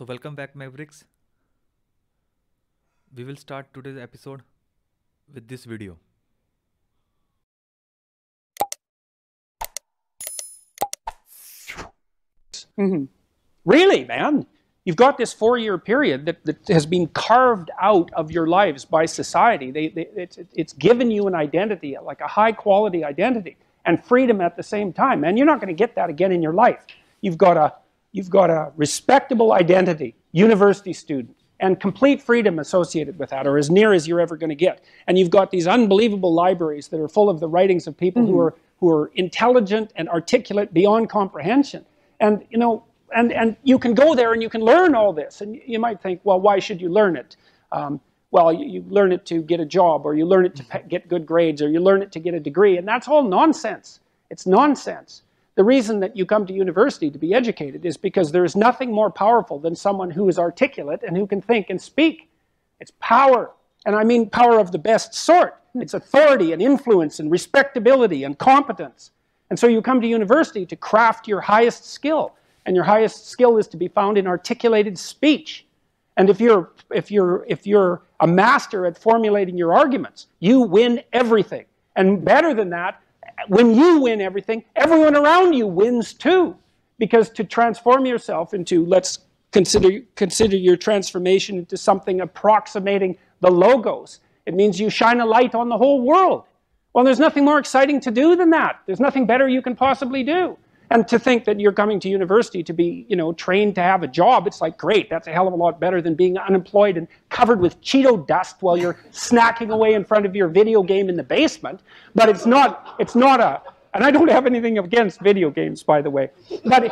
So welcome back, Mavericks. We will start today's episode with this video. Really, man. You've got this 4-year period that has been carved out of your lives by society. It's given you an identity, like a high-quality identity, and freedom at the same time. Man, you're not going to get that again in your life. You've got a respectable identity, university student, and complete freedom associated with that, or as near as you're ever going to get. And you've got these unbelievable libraries that are full of the writings of people who are intelligent and articulate beyond comprehension. And you know, and you can go there and you can learn all this. And you might think, well, why should you learn it? Well, you learn it to get a job, or you learn it to get good grades, or you learn it to get a degree. And that's all nonsense. It's nonsense. The reason that you come to university to be educated is because there is nothing more powerful than someone who is articulate and who can think and speak. It's power. And I mean power of the best sort. It's authority and influence and respectability and competence. And so you come to university to craft your highest skill. And your highest skill is to be found in articulated speech. And if you're a master at formulating your arguments, you win everything. And better than that, when you win everything, everyone around you wins too. Because to transform yourself into, let's consider your transformation into something approximating the logos, it means you shine a light on the whole world. Well, there's nothing more exciting to do than that. There's nothing better you can possibly do. And to think that you're coming to university to be, trained to have a job, it's like, great, that's a hell of a lot better than being unemployed and covered with Cheeto dust while you're snacking away in front of your video game in the basement. But it's not a, and I don't have anything against video games, by the way, but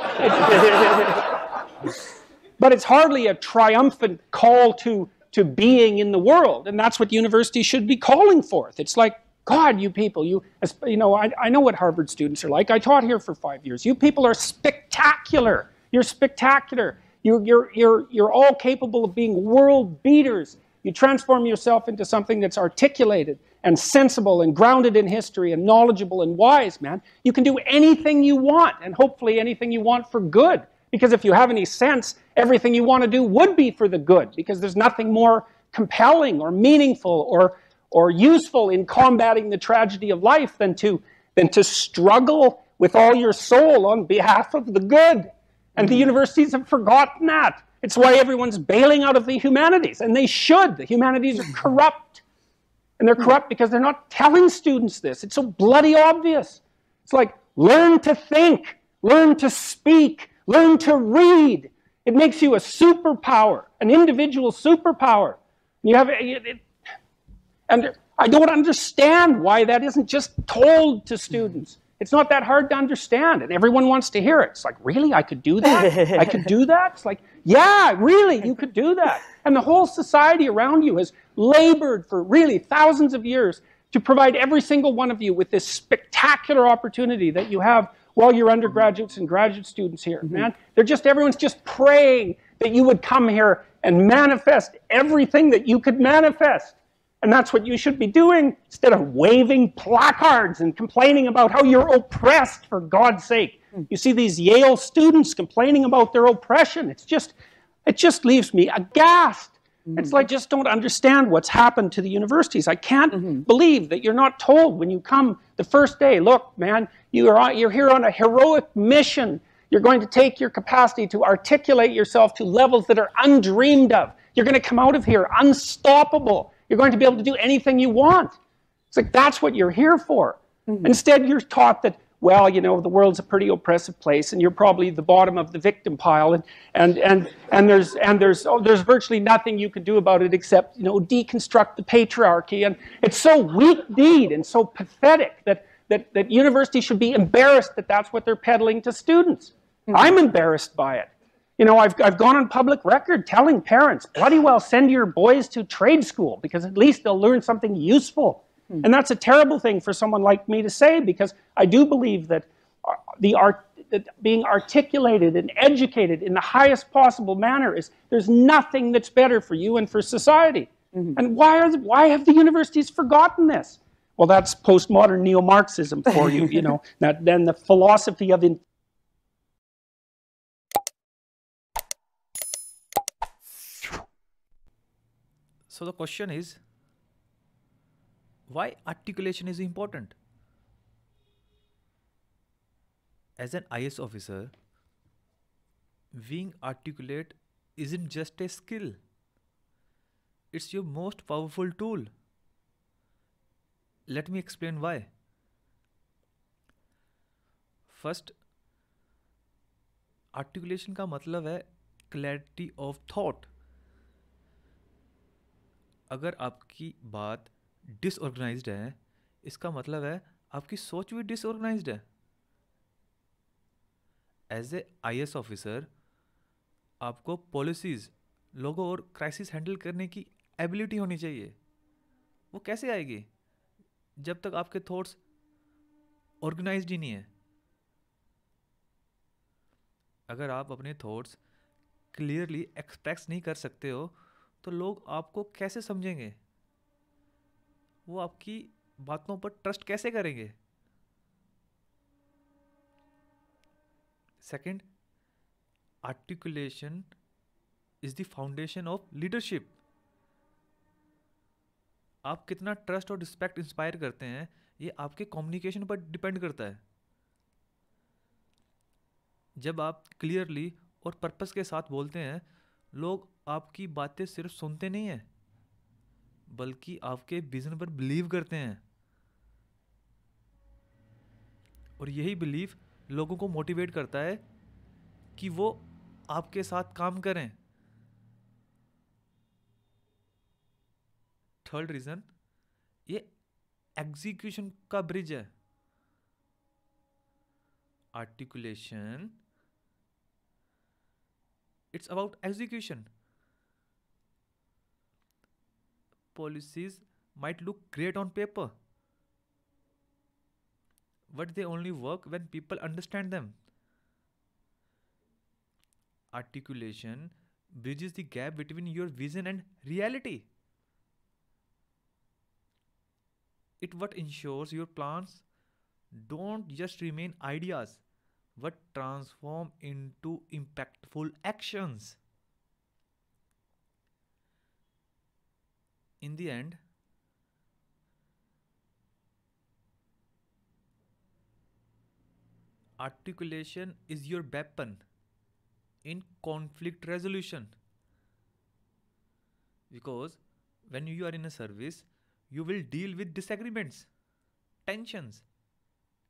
but it's hardly a triumphant call to being in the world. And that's what university should be calling forth. It's like, God, you people, I know what Harvard students are like. I taught here for 5 years. You people are spectacular. You're spectacular. You're all capable of being world beaters. You transform yourself into something that's articulated and sensible and grounded in history and knowledgeable and wise, man. You can do anything you want, and hopefully anything you want for good. Because if you have any sense, everything you want to do would be for the good, because there's nothing more compelling or meaningful or useful in combating the tragedy of life than to struggle with all your soul on behalf of the good. And the universities have forgotten that. It's why everyone's bailing out of the humanities, and they should. The humanities are corrupt. And they're corrupt because they're not telling students this. It's so bloody obvious. It's like, learn to think, learn to speak, learn to read. It makes you a superpower, an individual superpower. You have and I don't understand why that isn't just told to students. It's not that hard to understand, and everyone wants to hear it. It's like, really? I could do that? I could do that? It's like, yeah, really, you could do that. And the whole society around you has labored for really thousands of years to provide every single one of you with this spectacular opportunity that you have while you're undergraduates and graduate students here, man. Everyone's just praying that you would come here and manifest everything that you could manifest. And that's what you should be doing, instead of waving placards and complaining about how you're oppressed, for God's sake. You see these Yale students complaining about their oppression. It just leaves me aghast. It's like, just don't understand what's happened to the universities. I can't believe that you're not told when you come the first day, look, man, you're here on a heroic mission. You're going to take your capacity to articulate yourself to levels that are undreamed of. You're going to come out of here unstoppable. You're going to be able to do anything you want. It's like, that's what you're here for. Instead, you're taught that, well, the world's a pretty oppressive place, and you're probably the bottom of the victim pile, and there's virtually nothing you can do about it except, deconstruct the patriarchy. And it's so weak-kneed and so pathetic that universities should be embarrassed that that's what they're peddling to students. I'm embarrassed by it. I've gone on public record telling parents, bloody well send your boys to trade school, because at least they'll learn something useful. And that's a terrible thing for someone like me to say, because I do believe that that being articulated and educated in the highest possible manner there's nothing that's better for you and for society. And why have the universities forgotten this? Well, that's postmodern neo-Marxism for you, then the philosophy of So the question is, why articulation is important? As an IS officer, being articulate isn't just a skill, it's your most powerful tool. Let me explain why. First, articulation का मतलब है clarity of thought. अगर आपकी बात disorganised है, इसका मतलब है आपकी सोच भी डिसऑर्गेनाइज्ड है. एज ए आईएएस ऑफिसर, आपको पॉलिसीज, लोगों और क्राइसिस हैंडल करने की एबिलिटी होनी चाहिए. वो कैसे आएगी जब तक आपके थॉट्स ऑर्गेनाइज्ड ही नहीं है? अगर आप अपने थॉट्स क्लियरली एक्सप्रेस नहीं कर सकते हो तो लोग आपको कैसे समझेंगे? वो आपकी बातों पर ट्रस्ट कैसे करेंगे? Second, articulation is the foundation of leadership. आप कितना ट्रस्ट और रिस्पेक्ट इंस्पायर करते हैं, ये आपके कम्युनिकेशन पर डिपेंड करता है. जब आप क्लियरली और पर्पस के साथ बोलते हैं, लोग आपकी बातें सिर्फ सुनते नहीं हैं, बल्कि आपके विजन पर बिलीव करते हैं. और यही बिलीव लोगों को मोटिवेट करता है कि वो आपके साथ काम करें. थर्ड रीज़न, ये एग्जीक्यूशन का ब्रिज है. Articulation, it's about execution. Policies might look great on paper, but they only work when people understand them. Articulation bridges the gap between your vision and reality. It what ensures your plans don't just remain ideas, but transform into impactful actions. In the end, articulation is your weapon in conflict resolution. Because when you are in a service, you will deal with disagreements, tensions,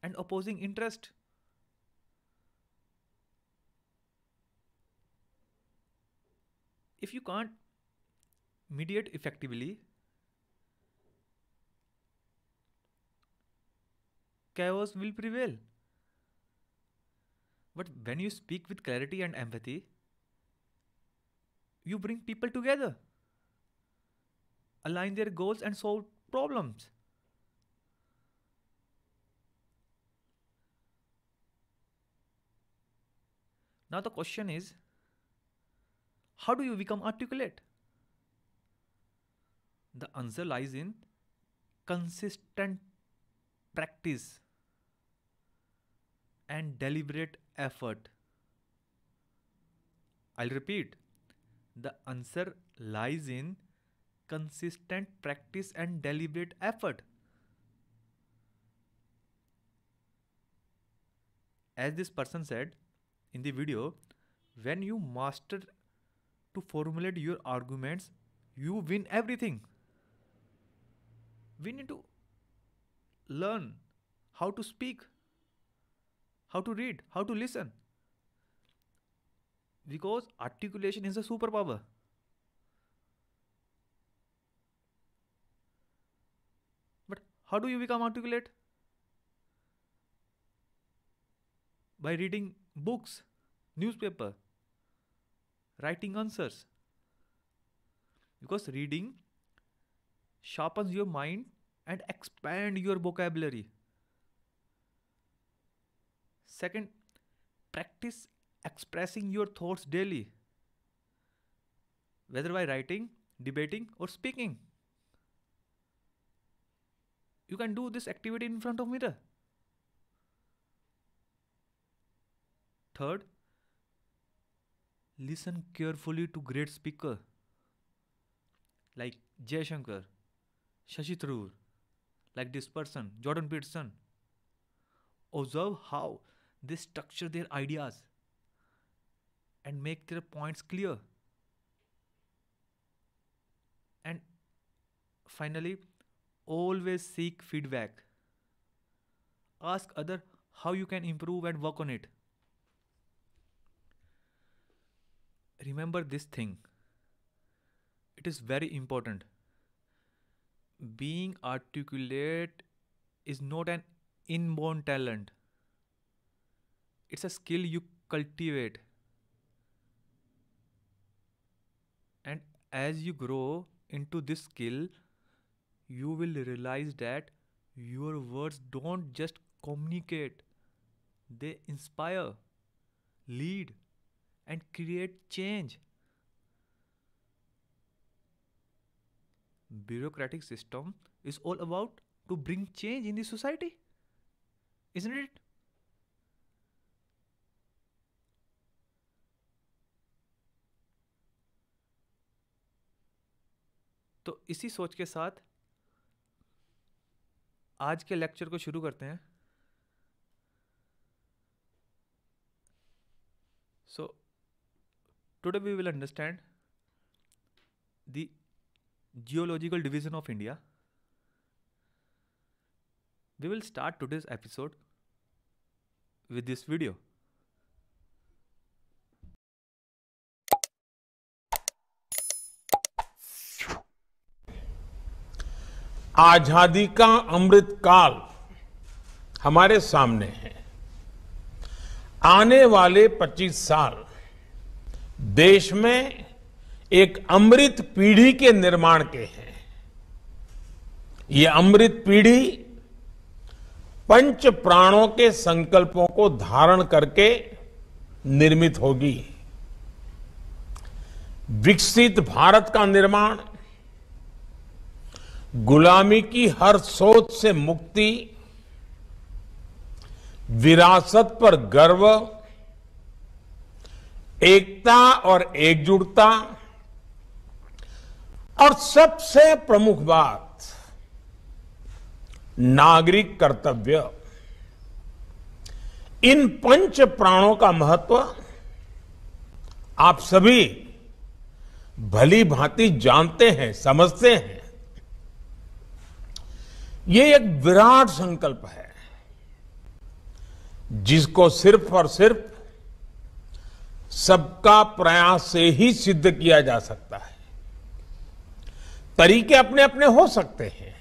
and opposing interest. If you can't mediate effectively, chaos will prevail. But when you speak with clarity and empathy, you bring people together, align their goals, and solve problems. Now, the question is, how do you become articulate? The answer lies in consistent practice and deliberate effort. I'll repeat, the answer lies in consistent practice and deliberate effort. As this person said in the video, when you master to formulate your arguments, you win everything. We need to learn how to speak, how to read, how to listen. Because articulation is a superpower. But how do you become articulate? By reading books, newspaper, writing answers. Because reading sharpens your mind and expand your vocabulary. Second, practice expressing your thoughts daily, whether by writing, debating, or speaking. You can do this activity in front of mirror. Third, listen carefully to great speaker like Jayashankar, Shashi Tharoor, like this person, Jordan Peterson. Observe how they structure their ideas and make their points clear. And finally, always seek feedback. Ask other how you can improve and work on it. Remember this thing. It is very important. Being articulate is not an inborn talent. It's a skill you cultivate. And as you grow into this skill, you will realize that your words don't just communicate, they inspire, lead, and create change. Bureaucratic system is all about to bring change in the society, isn't it? तो इसी सोच के साथ आज के lecture को शुरू करते हैं. So today we will understand the geological division of India. We will start today's episode with this video. आजादी का अमृत काल हमारे सामने है. आने वाले 25 साल देश में एक अमृत पीढ़ी के निर्माण के हैं. ये अमृत पीढ़ी पंच प्राणों के संकल्पों को धारण करके निर्मित होगी. विकसित भारत का निर्माण, गुलामी की हर सोच से मुक्ति, विरासत पर गर्व, एकता और एकजुटता और सबसे प्रमुख बात नागरिक कर्तव्य. इन पंच प्राणों का महत्व आप सभी भली भांति जानते हैं, समझते हैं. ये एक विराट संकल्प है जिसको सिर्फ और सिर्फ सबका प्रयास से ही सिद्ध किया जा सकता है. तरीके अपने अपने हो सकते हैं,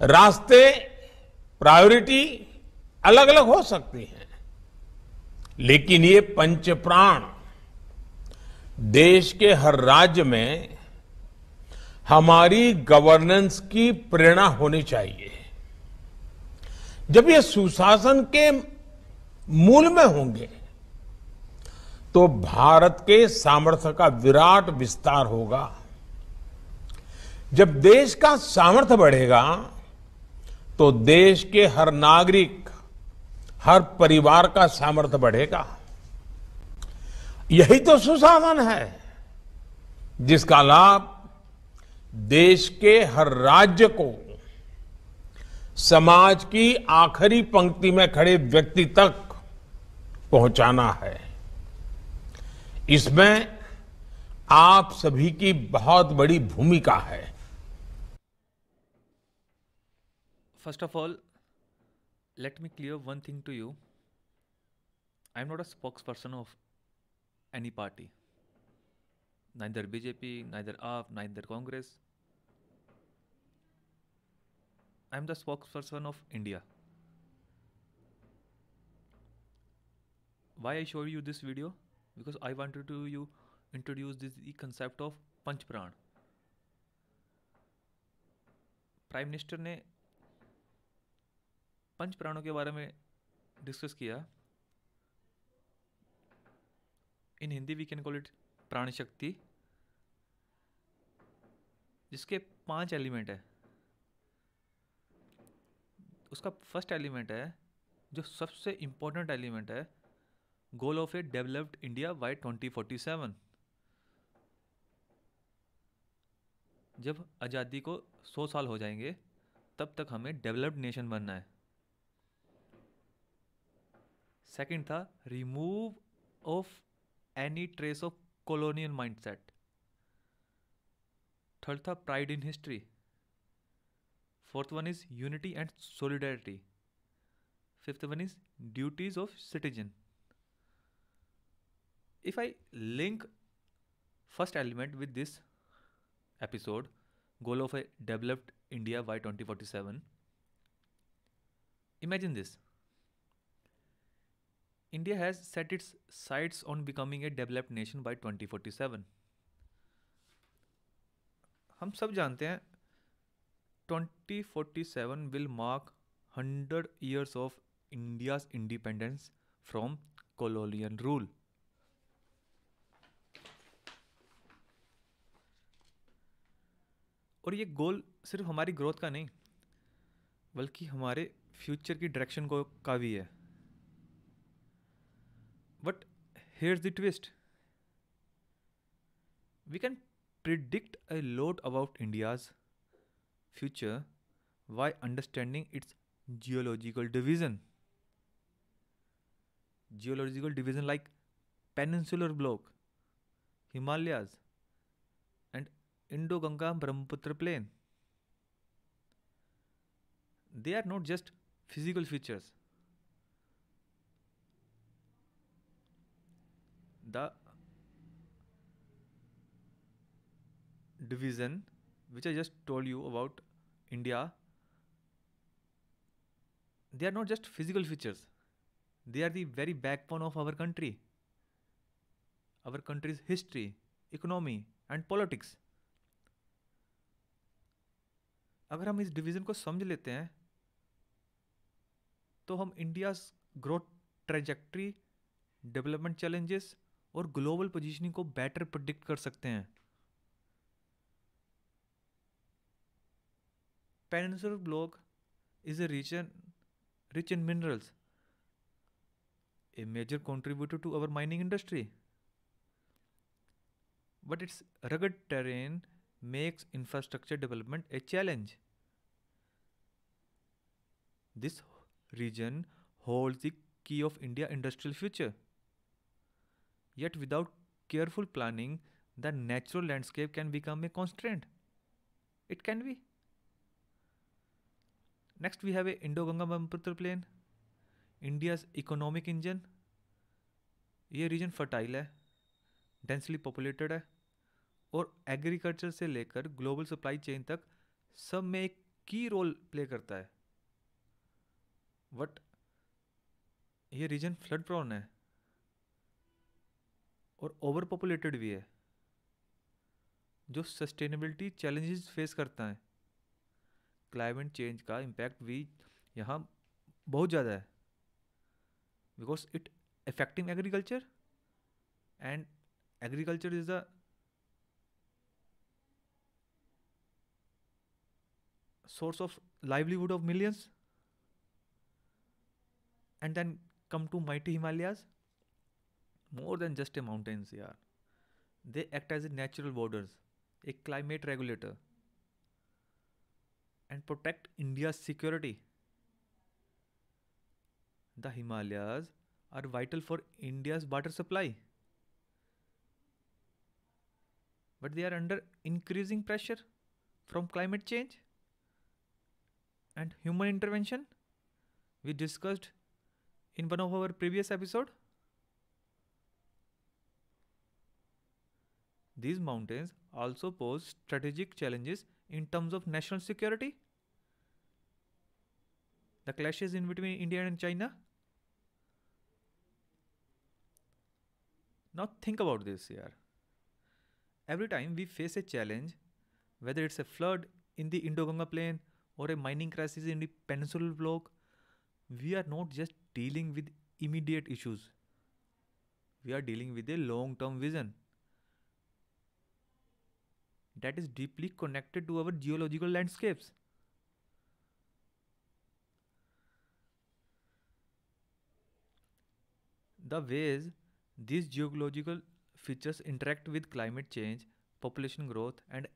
रास्ते, प्रायोरिटी अलग अलग हो सकती हैं, लेकिन ये पंच प्राण देश के हर राज्य में हमारी गवर्नेंस की प्रेरणा होनी चाहिए. जब ये सुशासन के मूल में होंगे तो भारत के सामर्थ्य का विराट विस्तार होगा. जब देश का सामर्थ्य बढ़ेगा तो देश के हर नागरिक, हर परिवार का सामर्थ्य बढ़ेगा. यही तो सुशासन है जिसका लाभ देश के हर राज्य को समाज की आखिरी पंक्ति में खड़े व्यक्ति तक पहुंचाना है. इसमें आप सभी की बहुत बड़ी भूमिका है. First of all, let me clear one thing to you. I am not a spokesperson of any party. Neither BJP, neither AAP, neither Congress. I am the spokesperson of India. Why I show you this video? Because I wanted to introduce the concept of Panch Pran. Prime minister ने पंच प्राणों के बारे में discuss किया. In Hindi we can call it Pran Shakti, जिसके 5 element है. उसका first element है, जो सबसे इंपॉर्टेंट एलिमेंट है, goal of A developed India by 2047. जब आज़ादी को 100 साल हो जाएंगे तब तक हमें डेवलप्ड नेशन बनना है। सेकंड था remove of any trace of colonial mindset. Third था pride in history. Fourth one is unity and solidarity. Fifth one is duties of citizen. If I link first element with this episode, goal of a developed India by 2047, imagine this. India has set its sights on becoming a developed nation by 2047. हम सब जानते हैं 2047 will mark 100 years of India's independence from colonial rule. और ये गोल सिर्फ हमारी growth का नहीं बल्कि हमारे फ्यूचर की डायरेक्शन को का भी है। But here's the twist, we can predict a lot about India's future by understanding its geological division. Geological division like peninsular block, Himalayas, and Indo-Ganga Brahmaputra plain. They are not just physical features. The division which I just told you about India, they are not just physical features. They are the very backbone of our country, our country's history, economy and politics. अगर हम इस division को समझ लेते हैं तो हम India growth trajectory, development challenges और ग्लोबल पोजीशनिंग को बेटर प्रेडिक्ट कर सकते हैं। Peninsular block is rich in minerals, a major contributor to our mining industry. But its rugged terrain makes infrastructure development a challenge. This region holds the key of India's industrial future. Yet without careful planning, the natural landscape can become a constraint. It can be. Next we have a Indo-Ganga Brahmaputra plain, India's economic engine. ये reason fertile है, densely populated है और agriculture से लेकर global supply chain तक सब में एक की रोल प्ले करता है। बट ये रीजन फ्लड प्रोन है और ओवर पॉपुलेटेड भी है, जो सस्टेनेबिलिटी चैलेंजेस फेस करता है। क्लाइमेट चेंज का इम्पैक्ट भी यहाँ बहुत ज़्यादा है because it affecting agriculture and agriculture is the source of livelihood of millions. And then come to mighty Himalayas, more than just a mountains yaar. They act as a natural borders, a climate regulator and protect India's security. The Himalayas are vital for India's water supply, but they are under increasing pressure from climate change and human intervention we discussed in one of our previous episode. These mountains also pose strategic challenges in terms of national security. The clashes in between India and China. Now think about this here. Every time we face a challenge, whether it's a flood in the Indo-Ganga plain or a mining crisis in the peninsular block, we are not just dealing with immediate issues. We are dealing with a long-term vision that is deeply connected to our geological landscapes. The ways these geological features interact with climate change, population growth, and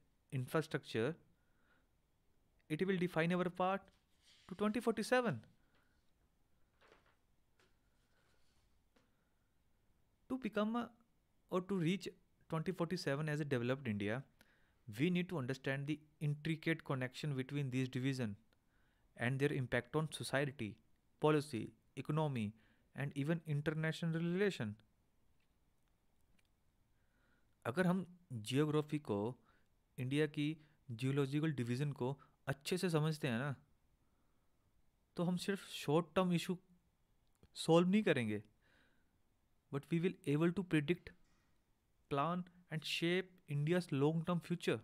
infrastructure, it will define our path to 2047. To become or to reach 2047 as a developed India, we need to understand the intricate connection between these divisions and their impact on society, policy, economy, and even international relation. अगर हम geography को, India की geological division को अच्छे से समझते हैं ना, तो हम सिर्फ शॉर्ट टर्म इशू सॉल्व नहीं करेंगे, but we will able to predict, plan and shape India's long term future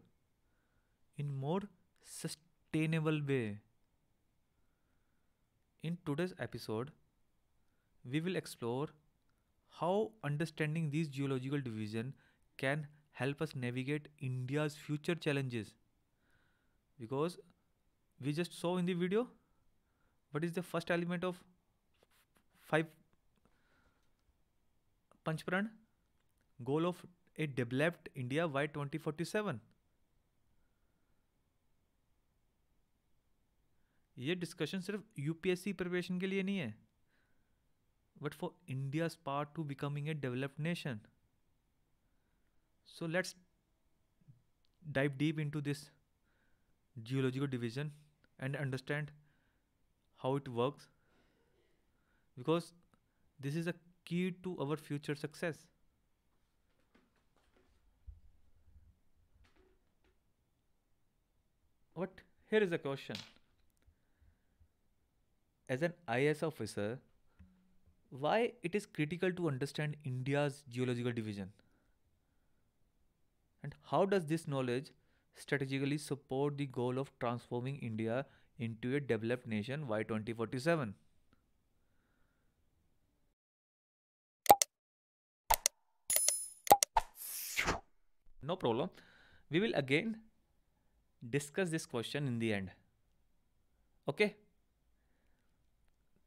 in more sustainable way. In today's episode, we will explore how understanding these geological division can help us navigate India's future challenges. Because we just saw in the video what is the first element of five Panchpran goal of a developed India by 2047. ये discussion सिर्फ UPSC preparation के लिए नहीं है, but for India's part two becoming a developed nation. So let's dive deep into this geological division and understand how it works, because this is a key to our future success. But here is a question. As an IAS officer, why it is critical to understand India's geological division? And how does this knowledge strategically support the goal of transforming India into a developed nation by 2047? No problem. We will again discuss this question in the end. Okay?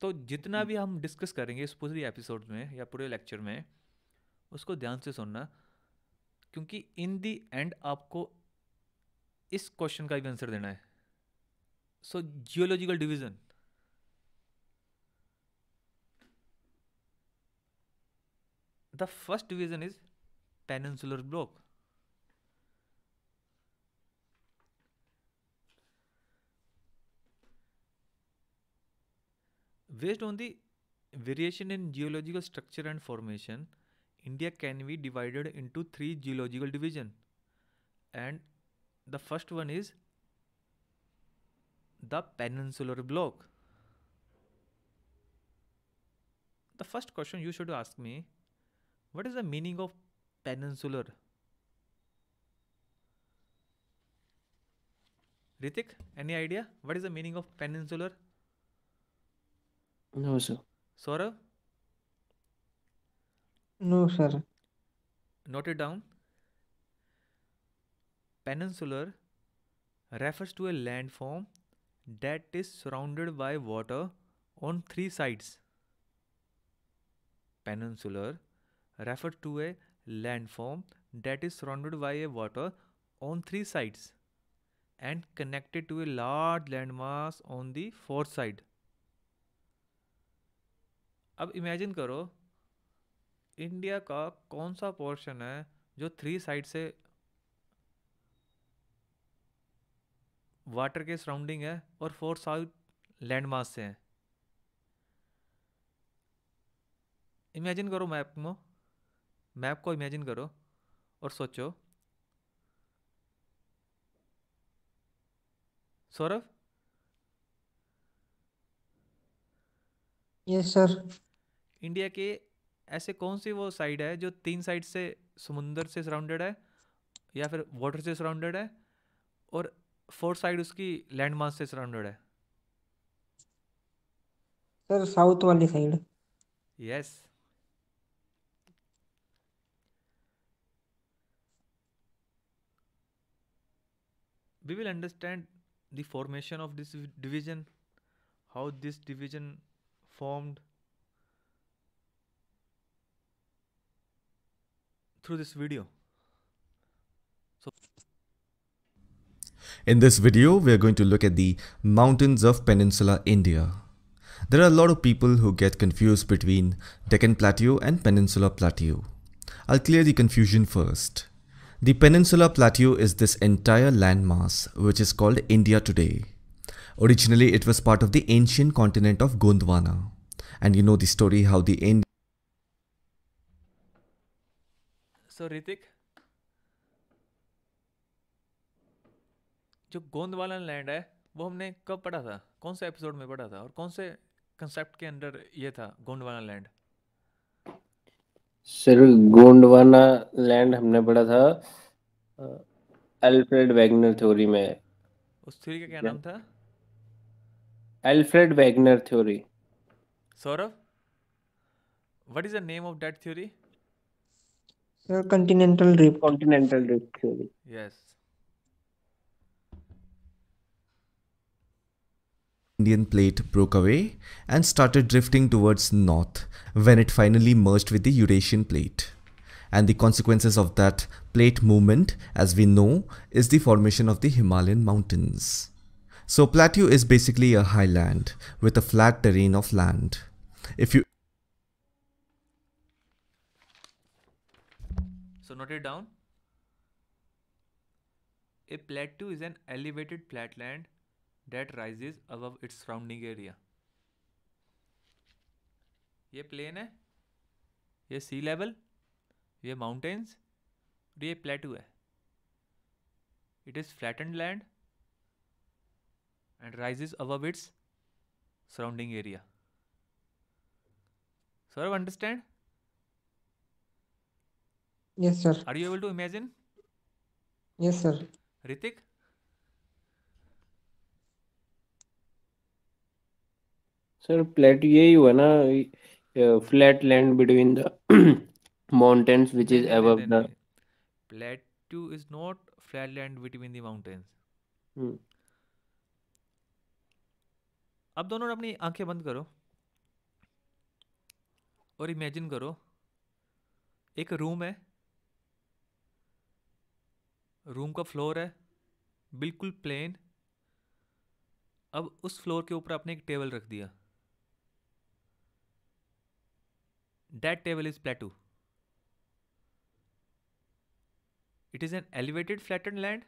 तो जितना भी हम discuss करेंगे इस पूरी episode में या पूरे लेक्चर में, उसको ध्यान से सुनना, क्योंकि इन दी एंड आपको इस क्वेश्चन का भी आंसर देना है. So geological division, the first division is peninsular block. Based on the variation in geological structure and formation, India can be divided into 3 geological divisions. And the first one is the peninsular block. The first question you should ask me, what is the meaning of peninsular? Ritik, any idea? What is the meaning of peninsular? No, sir. Saurav, No, sir. note it down. Peninsular refers to a landform that is surrounded by water on 3 sides. Peninsular refers to a landform that is surrounded by a water on 3 sides and connected to a large landmass on the 4th side. अब imagine करो, India का कौन सा portion है जो 3 side से water के surrounding है और 4 साइड लैंड मास से है. इमेजिन करो मैप को इमेजिन करो और सोचो. Saurabh, Yes, sir. इंडिया के ऐसे कौन सी वो साइड है जो 3 साइड से समुंदर से सराउंडेड है या फिर वाटर से सराउंडेड है और 4 साइड उसकी लैंड मास से सराउंडेड है? Sir, साउथ वाली side. Yes. We will understand the formation of this division, how this division formed through this video. So In this video, we are going to look at the mountains of Peninsular India. There are a lot of people who get confused between Deccan Plateau and Peninsular Plateau. I'll clear the confusion first. The Peninsular Plateau is this entire landmass which is called India today. Originally, it was part of the ancient continent of Gondwana. And you know the story how the Indian सो ऋतिक, जो गोंदवाला land है वो हमने कब पढ़ा था, कौन से episode में पढ़ा था और कौन से कंसेप्ट के अंडर ये था Gondwana land? Sir Gondwana land हमने पढ़ा था अल्फ्रेड वैगनर थ्योरी में। उस थ्योरी का क्या नाम था? Alfred Wegener theory. Saurabh, what is the name of that theory? Sir, continental drift. Continental drift theory. Yes. Indian plate broke away and started drifting towards north when it finally merged with the Eurasian plate. And the consequences of that plate movement, as we know, is the formation of the Himalayan mountains. So plateau is basically a highland with a flat terrain of land. If you So note it down. A plateau is an elevated flatland that rises above its surrounding area. ये plane है, ये सी level, ये mountains और ये प्लेटू है. It is flattened land and rises above its surrounding area. Sir, understand? Yes, sir. Are you able to imagine? Yes, sir. Ritik? Sir plate यही हुआ ना, flat land between the mountains which is above the. Plateau is not flat land between the mountains. अब दोनों ने अपनी आंखें बंद करो और इमेजिन करो एक रूम है, रूम का फ्लोर है बिल्कुल प्लेन. अब उस फ्लोर के ऊपर आपने एक टेबल रख दिया. That table is प्लेटू. It is an elevated flattened land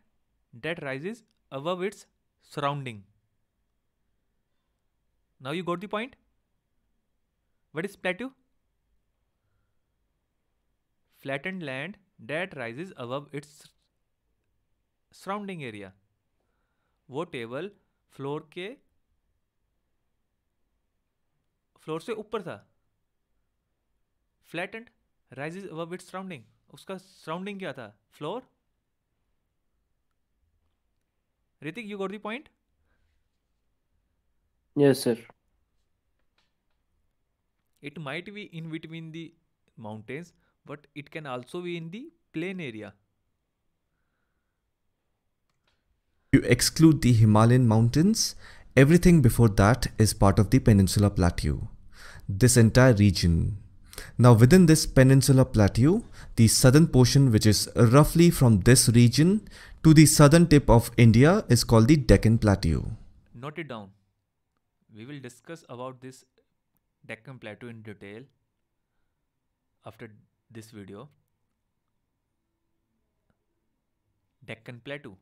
that rises above its surrounding. Now you got the point? What is plateau? Flattened land that rises above its surrounding area. वो table floor से ऊपर था. Flattened rises above its surrounding. उसका surrounding क्या था? Floor. Hrithik, you got the point? Yes sir. It might be in between the mountains, but it can also be in the plain area. you exclude the Himalayan mountains, everything before that is part of the Peninsular Plateau. This entire region. Now within this Peninsular Plateau, the southern portion, which is roughly from this region to the southern tip of India, is called the Deccan Plateau. Note it down. We will discuss about this Deccan Plateau in detail after this video. Deccan Plateau.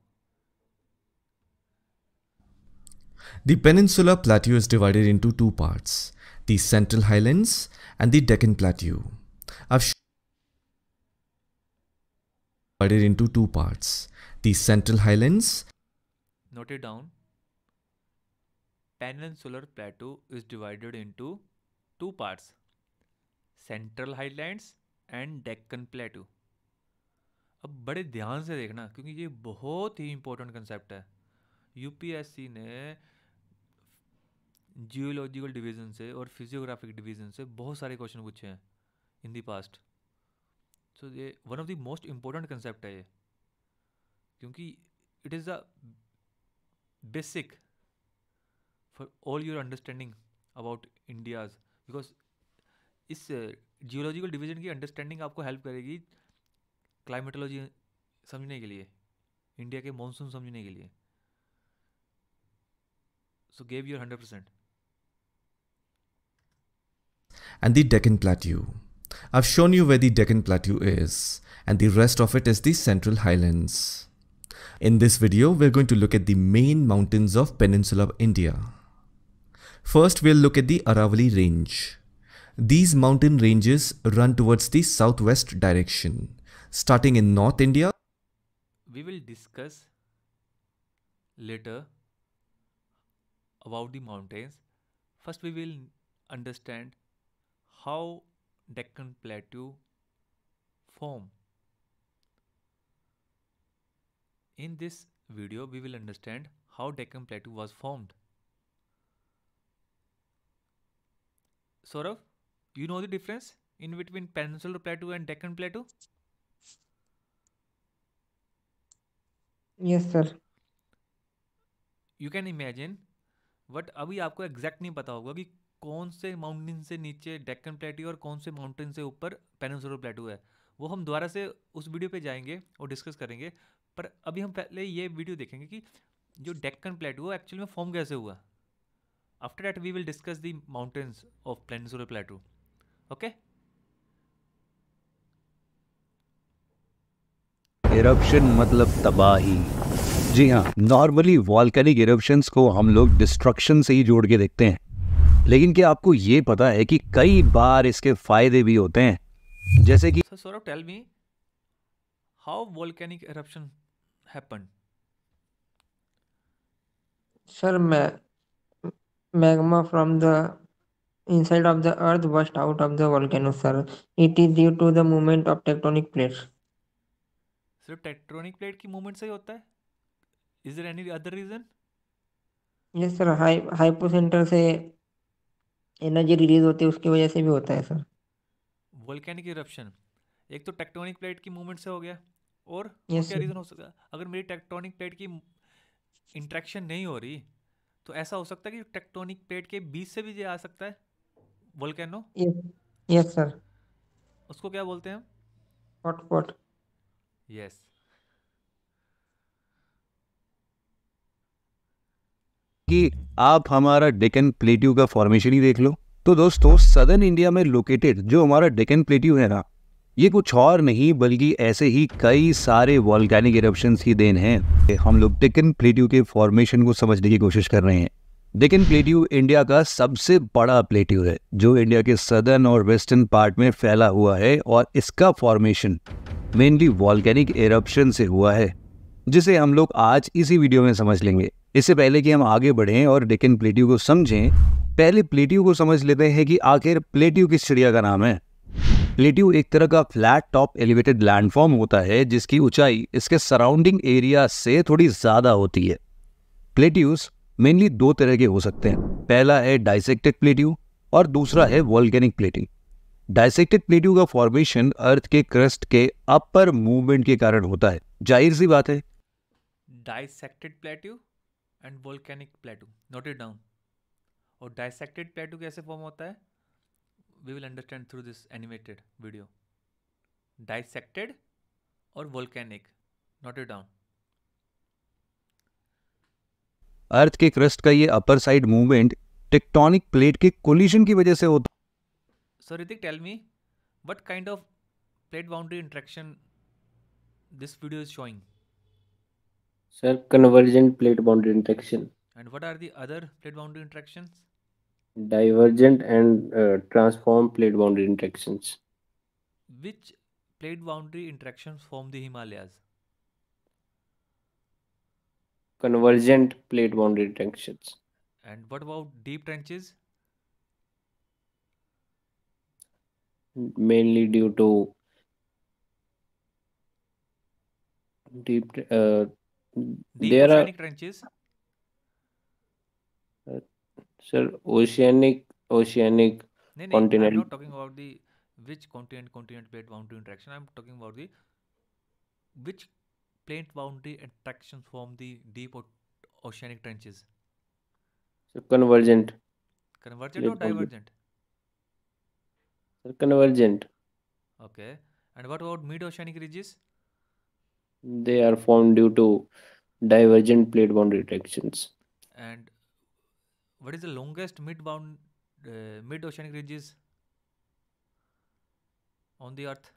The Peninsular Plateau is divided into two parts, the Central Highlands and the Deccan Plateau. I've divided into two parts, the Central Highlands. Note it down. Peninsular Plateau is divided into two parts, Central Highlands and Deccan Plateau. अब बड़े ध्यान से देखना क्योंकि ये बहुत ही important concept है. UPSC ने जियोलॉजिकल डिवीजन से और फिजियोग्राफिक डिवीजन से बहुत सारे क्वेश्चन पूछे हैं इन दी पास्ट. सो ये one of the most important concept है ये, क्योंकि it is the basic for all your understanding about India's. Because इस जियोलॉजिकल डिवीजन की अंडरस्टैंडिंग आपको हेल्प करेगी क्लाइमेटोलॉजी समझने के लिए, इंडिया के मॉनसून समझने के लिए. So give your 100%. And the Deccan Plateau. I've shown you where the Deccan Plateau is, and the rest of it is the Central Highlands. In this video, we're going to look at the main mountains of Peninsular India. First, we'll look at the Aravalli Range. These mountain ranges run towards the southwest direction, starting in North India. We will discuss later about the mountains. First, we will understand how Deccan Plateau form. In this video, we will understand how Deccan Plateau was formed. Saurav, you know the difference in between Peninsular Plateau and Deccan Plateau? Yes, sir. You can imagine, but अभी आपको exact नहीं पता होगा कि कौन से mountain से नीचे डेक्कन प्लेटू और कौन से माउंटेन से ऊपर पेनिनसुलर प्लेटू है. वो हम दोबारा से उस वीडियो पे जाएंगे और डिस्कस करेंगे. पर अभी हम पहले ये वीडियो देखेंगे कि जो डेक्कन प्लेटू है एक्चुअली में फॉर्म कैसे हुआ. After that we will discuss the mountains of peninsular plateau. Okay. Eruption मतलब तबाही. जी हाँ, नॉर्मली वॉल्केनिक इरप्शंस को हम लोग डिस्ट्रक्शन से ही जोड़ के देखते हैं, लेकिन क्या आपको ये पता है कि कई बार इसके फायदे भी होते हैं, जैसे कि so tell me how volcanic eruption happened. Sir, magma from the inside of the earth burst out of the volcano, sir. It is due to the movement of tectonic plates. सिर्फ टेक्टोनिक प्लेट की movement से ही होता है? Is there any other reason? Yes, sir. Hypocentre से energy release होती है, उसकी वजह से भी होता है, सर. वोल्केनिक इरप्शन एक तो टेक्टोनिक प्लेट की मूवमेंट से हो गया, और Yes, क्या sir. रीज़न हो सकता? अगर मेरी टेक्टोनिक प्लेट की इंट्रैक्शन नहीं हो रही तो ऐसा हो सकता है कि टेक्टोनिक प्लेट के बीच से भी ये आ सकता है वोल्केनो. Yes, yes, sir. उसको क्या बोलते हैं हम? Hotspot. यस. कि आप हमारा डेक्कन प्लेट्यू का फॉर्मेशन ही देख लो. तो दोस्तों, सदर्न इंडिया में लोकेटेड जो हमारा डेक्कन प्लेट्यू है ना, ये कुछ और नहीं बल्कि ऐसे ही कई सारे वॉल्केनिक इरप्शंस की देन है. हम लोग डेक्कन प्लेट्यू के फॉर्मेशन को समझने की कोशिश कर रहे हैं. डेक्कन प्लेट्यू इंडिया का सबसे बड़ा प्लेट्यू है जो इंडिया के सदर्न और वेस्टर्न पार्ट में फैला हुआ है, और इसका फॉर्मेशन मेनली वॉल्केनिक इरप्शन से हुआ है, जिसे हम लोग आज इसी वीडियो में समझ लेंगे. इससे पहले कि हम आगे बढ़ें और डेक्कन प्लेट्यू को समझें, पहले प्लेट्यू को समझ लेते हैं कि आखिर प्लेट्यू किस चिड़िया का नाम है. प्लेट्यू एक तरह का फ्लैट टॉप एलिवेटेड लैंडफॉर्म होता है जिसकी ऊंचाई इसके सराउंडिंग एरिया से थोड़ी ज़्यादा होती है. प्लेट्यूज मेनली दो तरह के हो सकते हैं. पहला है डाइसेक्टेड प्लेट्यू और दूसरा है वॉल्केनिक प्लेट्यू. डाइसेक्टेड प्लेट्यू का फॉर्मेशन अर्थ के क्रस्ट के अपर मूवमेंट के कारण होता है. जाहिर सी बात है. Dissected plateau and volcanic plateau, note it down. और डाइसेक्टेड प्लेट्यू कैसे फॉर्म होता है we will understand through this animated video. Dissected और volcanic, note it down. Earth के क्रस्ट का ये upper side movement tectonic plate के कोलिजन की वजह से होता है. So Ritik, tell me, what kind of plate boundary interaction this video is showing? Sir, convergent plate boundary interaction, And what are the other plate boundary interactions? divergent and transform plate boundary interactions. Which plate boundary interactions form the Himalayas? Convergent plate boundary interactions. And what about deep trenches? Mainly due to deep Deep there are oceanic trenches? sir oceanic No, I'm continent. not talking about the which continent plate boundary interaction. I'm talking about the which plate boundary interactions form the deep oceanic trenches. So convergent. Convergent or Plate boundary. divergent? Sir, convergent. Okay. And what about mid oceanic ridges? They are formed due to divergent plate boundary interactions. And What is the longest mid-oceanic ridges on the earth?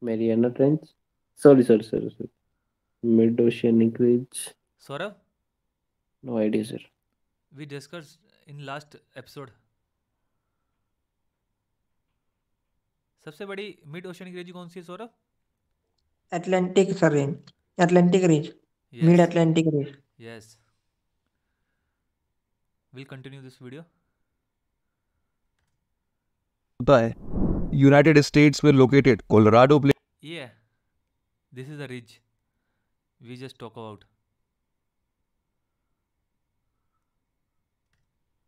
Mariana Trench. Sorry. Mid-oceanic ridge. Saurav, No idea, sir. we discussed in last episode. सबसे बड़ी mid oceanic ridge कौन सी है Saurabh? Atlantic, sir. Atlantic Ridge. Yes. Mid-Atlantic Ridge. Yes. We'll continue this video. होता है United states में located Colorado Yeah. This is the ridge we just talk about.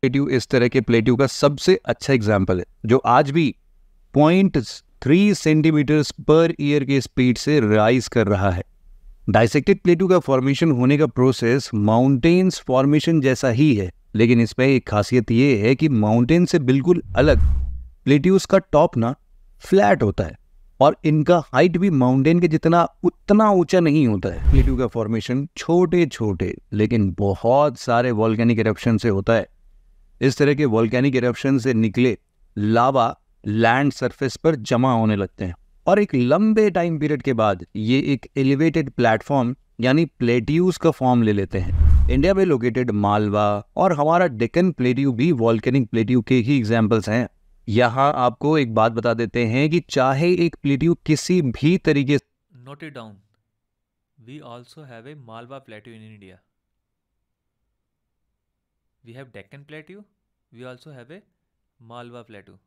Plateau इस तरह के प्लेट्यू का सबसे अच्छा एग्जाम्पल है जो आज भी 0.3 सेंटीमीटर्स पर ईयर के स्पीड से राइज कर रहा है। डाइसेक्टेड प्लेट्यू का फॉर्मेशन होने का प्रोसेस माउंटेन्स फॉर्मेशन जैसा ही है, लेकिन इसमें एक खासियत ये है कि माउंटेन से बिल्कुल अलग प्लेट्यूज का टॉप ना फ्लैट होता है और इनका हाइट भी माउंटेन के जितना उतना ऊंचा नहीं होता है। प्लेट्यू का फॉर्मेशन छोटे छोटे लेकिन बहुत सारे वॉल्केनिक इरप्शन से होता है। इस तरह के वॉल्केनिक इरप्शन से निकले लावा लैंड सरफेस पर जमा होने लगते हैं और एक लंबे टाइम पीरियड के बाद ये एक एलिवेटेड प्लेटफॉर्म यानी प्लेट्यूज का फॉर्म ले लेते हैं। इंडिया में लोकेटेड मालवा और हमारा डेक्कन प्लेट्यू भी वॉल्केनिक प्लेट्यू के ही एग्जाम्पल्स हैं। यहाँ आपको एक बात बता देते हैं कि चाहे एक प्लेट्यू किसी भी तरीके से Note it down. We also have a Malwa plateau in India. We have Deccan Plateau. We also have a Malwa Plateau.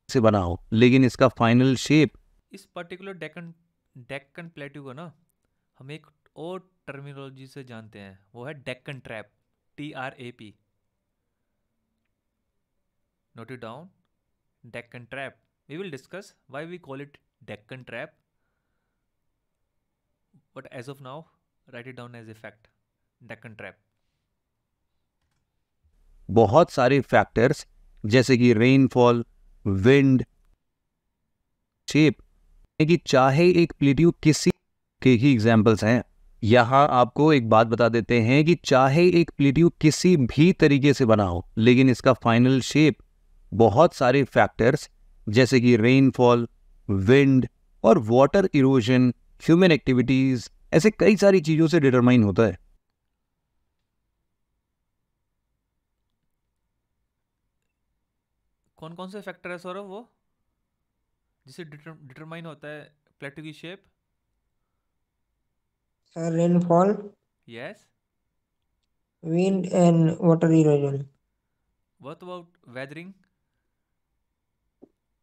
बना हो, लेकिन इसका फाइनल शेप इस पर्टिकुलर डेक्कन प्लेट्यू को ना हम एक और टर्मिनोलॉजी से जानते हैं, वो है Deccan trap, TRAP. Note it down. Deccan Trap. We will discuss why we call it Deccan Trap. But as of now, write it down as a fact. Deccan Trap. बहुत सारे फैक्टर्स जैसे कि रेनफॉल, विंड, शेप कि चाहे एक plateau किसी के ही examples हैं। यहाँ आपको एक बात बता देते हैं कि चाहे एक प्लेट्यू किसी भी तरीके से बना हो, लेकिन इसका फाइनल शेप बहुत सारे फैक्टर्स जैसे कि रेनफॉल, विंड और वाटर इरोजन, ह्यूमन एक्टिविटीज, ऐसे कई सारी चीजों से डिटरमाइन होता है। कौन कौन से फैक्टर है सौरभ वो जिससे डिटरमाइन होता है प्लेट्यू की shape? Sir, rainfall, Yes. wind, and water erosion. What about weathering?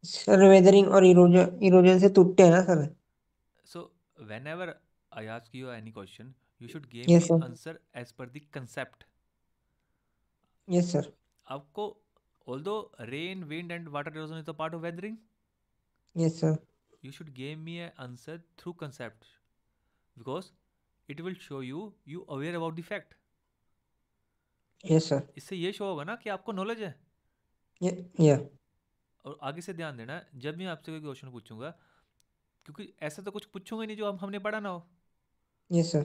Sir, weathering और erosion से टूटते हैं ना sir? So whenever I ask you any question, you should give Yes, me sir. answer as per the concept. Yes, sir. आपको although rain, wind and water erosion is a part of weathering, Yes, sir. you should give me an answer through concept because it will show you aware about the fact. Yes, sir. इससे ये show होगा ना कि आपको knowledge है। Yeah. और आगे से ध्यान देना जब भी आपसे कोई क्वेश्चन पूछूंगा, क्योंकि ऐसा तो कुछ पूछूंगा ही नहीं जो हमने पढ़ा ना हो। Yes, sir.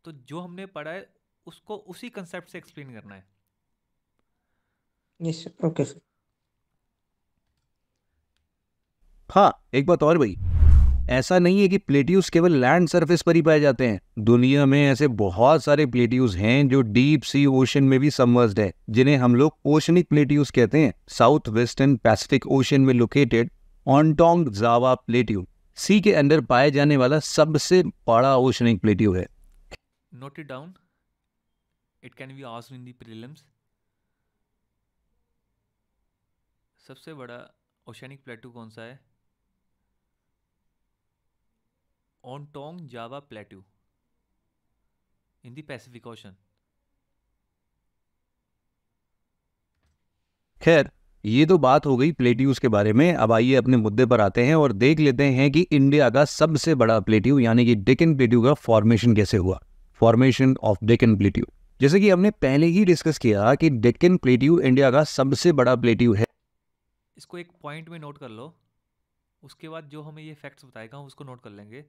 तो जो हमने पढ़ा है उसको उसी कंसेप्ट से एक्सप्लेन करना है। Yes, sir. Okay, sir. हाँ, एक बात और भाई, ऐसा नहीं है कि प्लेट्यूज केवल लैंड सरफेस पर ही पाए जाते हैं। दुनिया में ऐसे बहुत सारे प्लेट्यूज हैं जो डीप सी ओशन में भी सबमर्ज्ड है, जिन्हें हम लोग ओशनिक प्लेट्यूज कहते हैं। साउथ वेस्टर्न पैसिफिक ओशन में लोकेटेड ऑनटोंग जावा प्लेट्यू सी के अंदर पाए जाने वाला सबसे बड़ा ओशनिक प्लेट्यू है। Note it down. It can be asked in the prelims. सबसे बड़ा ओशियनिक प्लेटू कौन सा है? Ontong Java plateau in the Pacific ocean. खैर, ये तो बात हो गई प्लेट्यूज के बारे में। अब आइए अपने मुद्दे पर आते हैं और देख लेते हैं कि इंडिया का सबसे बड़ा प्लेट्यू यानी कि डेक्कन प्लेट्यू का फॉर्मेशन कैसे हुआ। फॉर्मेशन ऑफ डेक्कन प्लेट्यू, जैसे कि हमने पहले ही डिस्कस किया कि डेक्कन प्लेट्यू इंडिया का सबसे बड़ा प्लेट्यू है। इसको एक पॉइंट में नोट कर लो, उसके बाद जो हमें ये फैक्ट्स बताएगा हम उसको नोट कर लेंगे।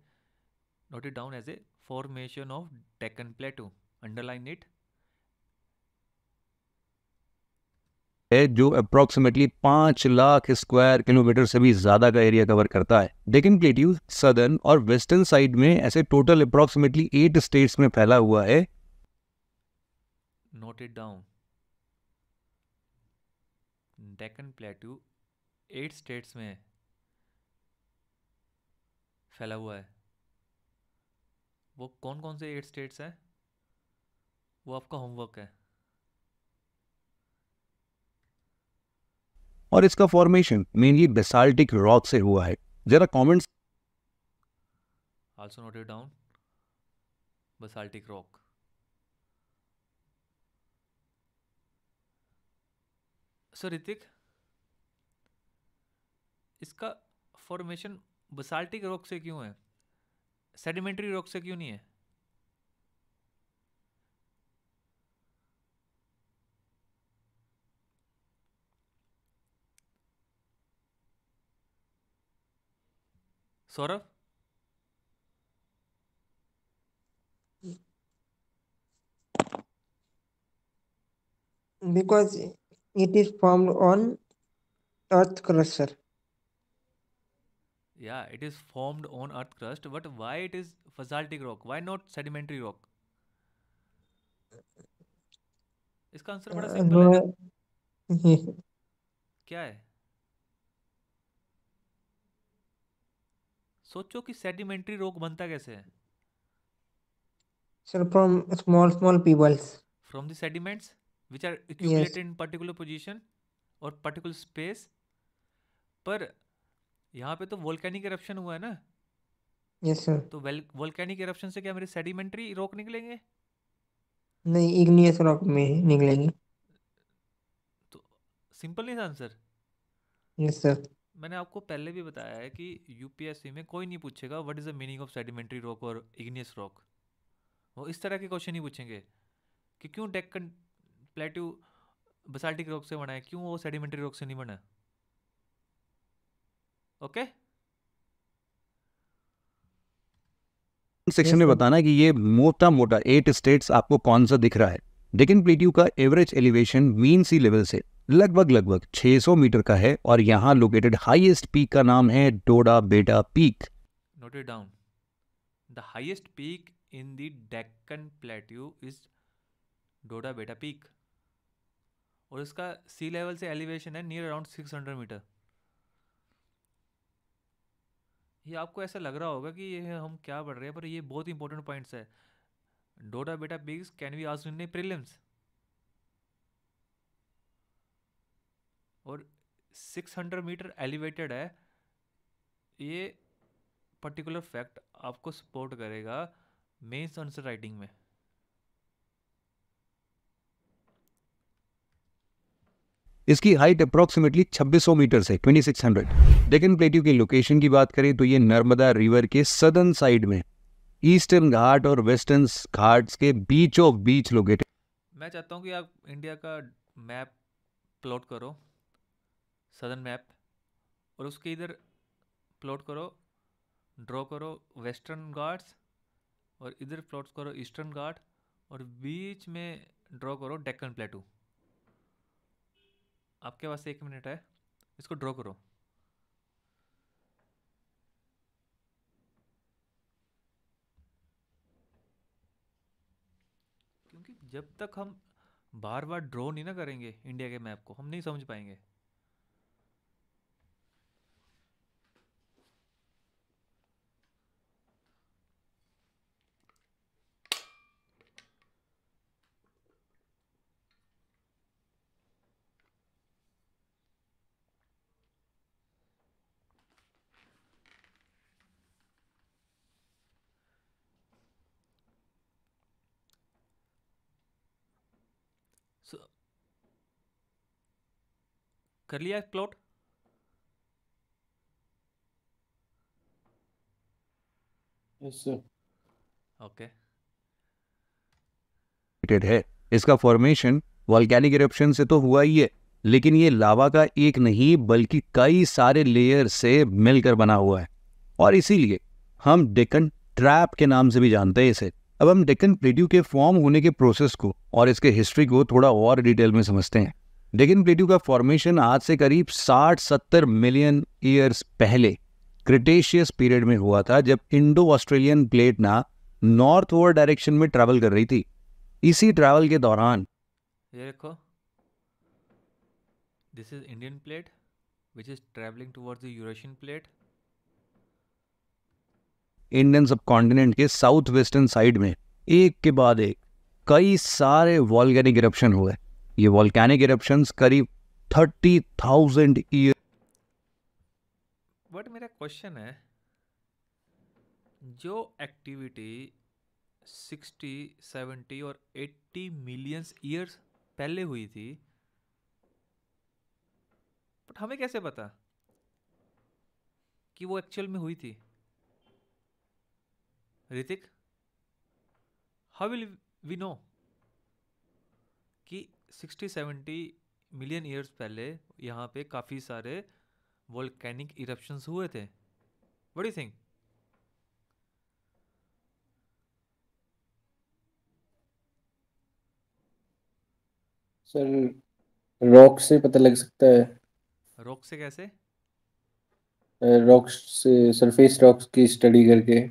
Note it down as a formation of Deccan Plateau. Underline it. है जो अप्रोक्सीमेटली 5 लाख स्क्वायर किलोमीटर से भी ज्यादा का एरिया कवर करता है। डेक्कन प्लेट्यू सदर्न और वेस्टर्न साइड में ऐसे टोटल अप्रोक्सीमेटली 8 स्टेट्स में फैला हुआ है। Note it down. Deccan plateau 8 states में फैला हुआ है। वो कौन कौन से 8 स्टेट्स हैं, वो आपका होमवर्क है। और इसका फॉर्मेशन मेनली बेसाल्टिक रॉक से हुआ है। जरा comments Also note it down. Basaltic rock. So Hrithik, इसका फॉर्मेशन बसाल्टिक रॉक से क्यों है, सेडिमेंट्री रॉक से क्यों नहीं है? Saurabh, Because it is formed on earth crust, sir. yeah, it is formed on earth crust, but why it is basaltic rock? Why not sedimentary rock? इसका answer बड़ा simple है। No, क्या है? सोचो कि सेडिमेंट्री रॉक बनता कैसे है? sir, from small pebbles. From the sediments which are Yes, accumulated in particular position or particular space. पर यहाँ पे तो वोल्केनिक eruption हुआ है ना, yes, sir. तो वोल्केनिक eruption से क्या मेरे सेडिमेंट्री रॉक निकलेंगे? नहीं, इग्नियस रॉक में निकलेंगे। तो सिंपल नहीं था आंसर। Yes sir. मैंने आपको पहले भी बताया है कि यूपीएससी में कोई नहीं पूछेगा what is the meaning of sedimentary rock और इग्नियस रॉक। वो इस तरह के क्वेश्चन ही पूछेंगे कि क्यों डेक्कन प्लेट्यू बसाल्टिक रॉक से बना है, क्यों वो सेडिमेंट्री रॉक से नहीं बना। ओके, सेक्शन में बताना कि ये मोटा मोटा 8 स्टेट्स आपको कौन सा दिख रहा है। डेक्कन प्लेट्यू का एवरेज एलिवेशन मीन सी लेवल से लगभग 600 मीटर का है और यहाँ लोकेटेड हाईएस्ट पीक का नाम है Dodda Betta peak. Note it down, the highest peak in the Deccan plateau is Dodda Betta peak और इसका सी लेवल से एलिवेशन है नियर अराउंड 600 मीटर। ये आपको ऐसा लग रहा होगा कि ये हम क्या पढ़ रहे हैं, पर ये बहुत इंपॉर्टेंट पॉइंट्स है। डोडा बेटा peaks can be asked in prelims और 600 मीटर एलिवेटेड है। ये पर्टिकुलर फैक्ट आपको सपोर्ट करेगा मेंस आंसर राइटिंग में। इसकी हाइट अप्रोक्सीमेटली 2600 मीटर से 2600। डेक्कन प्लेट्यू की लोकेशन की बात करें तो ये नर्मदा रिवर के सदर्न साइड में ईस्टर्न घाट और वेस्टर्न घाट्स के बीच ऑफ बीच लोकेटेड। मैं चाहता हूँ कि आप इंडिया का मैप प्लॉट करो, सदर्न मैप, और उसके इधर प्लॉट करो, ड्रॉ करो वेस्टर्न घाट्स और इधर प्लॉट करो ईस्टर्न घाट और बीच में ड्रॉ करो डेक्कन प्लेटू। आपके पास 1 मिनट है, इसको ड्रॉ करो। क्योंकि जब तक हम बार बार ड्रॉ नहीं ना करेंगे इंडिया के मैप को, हम नहीं समझ पाएंगे। कर लिया प्लॉट? Yes sir. ओके, है। इसका फॉर्मेशन वॉल्केनिक इरप्शन से तो हुआ ही है, लेकिन ये लावा का एक नहीं बल्कि कई सारे लेयर से मिलकर बना हुआ है और इसीलिए हम डेक्कन ट्रैप के नाम से भी जानते हैं इसे। अब हम डेक्कन प्लेट्यू के फॉर्म होने के प्रोसेस को और इसके हिस्ट्री को थोड़ा और डिटेल में समझते हैं। डेक्कन प्लेट्यू का फॉर्मेशन आज से करीब 60-70 मिलियन ईयर्स पहले क्रिटेशियस पीरियड में हुआ था, जब इंडो ऑस्ट्रेलियन प्लेट ना नॉर्थवर्ड डायरेक्शन में ट्रैवल कर रही थी। इसी ट्रैवल के दौरान ये देखो, this is Indian plate which is travelling towards the Eurasian plate. Indian subcontinent के साउथ वेस्टर्न साइड में एक के बाद एक कई सारे वॉल्केनिक इरप्शन हुए। ये वॉल्केनिक इरप्शंस करीब 30,000 ईयर। बट मेरा क्वेश्चन है, जो एक्टिविटी 60, 70 और 80 मिलियंस ईयर्स पहले हुई थी, बट हमें कैसे पता कि वो एक्चुअल में हुई थी? Hrithik, how will we know कि 60-70 मिलियन ईयर्स पहले यहाँ पे काफ़ी सारे वोल्केनिक इरप्शंस हुए थे? What do you think? Sir rock से पता लग सकता है। रॉक से कैसे? रॉक्स से, सरफेस रॉक्स की स्टडी करके।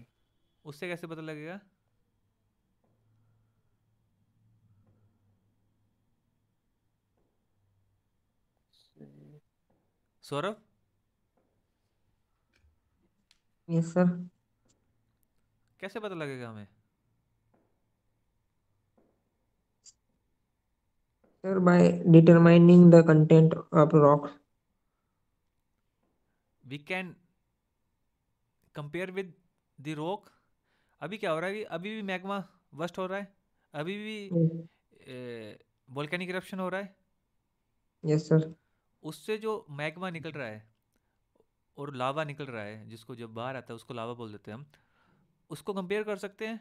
उससे कैसे पता लगेगा? Saurabh, Yes, sir. कैसे पता लगेगा हमें? Sir, by determining the content of rocks. We can compare with the rock. अभी क्या हो रहा है? अभी भी मैग्मा बस्ट हो रहा है, अभी भी Yes, वोल्केनिक इरप्शन हो रहा है। yes, sir. उससे जो मैग्मा निकल रहा है और लावा निकल रहा है, जिसको जब बाहर आता है उसको लावा बोल देते हैं हम, उसको कंपेयर कर सकते हैं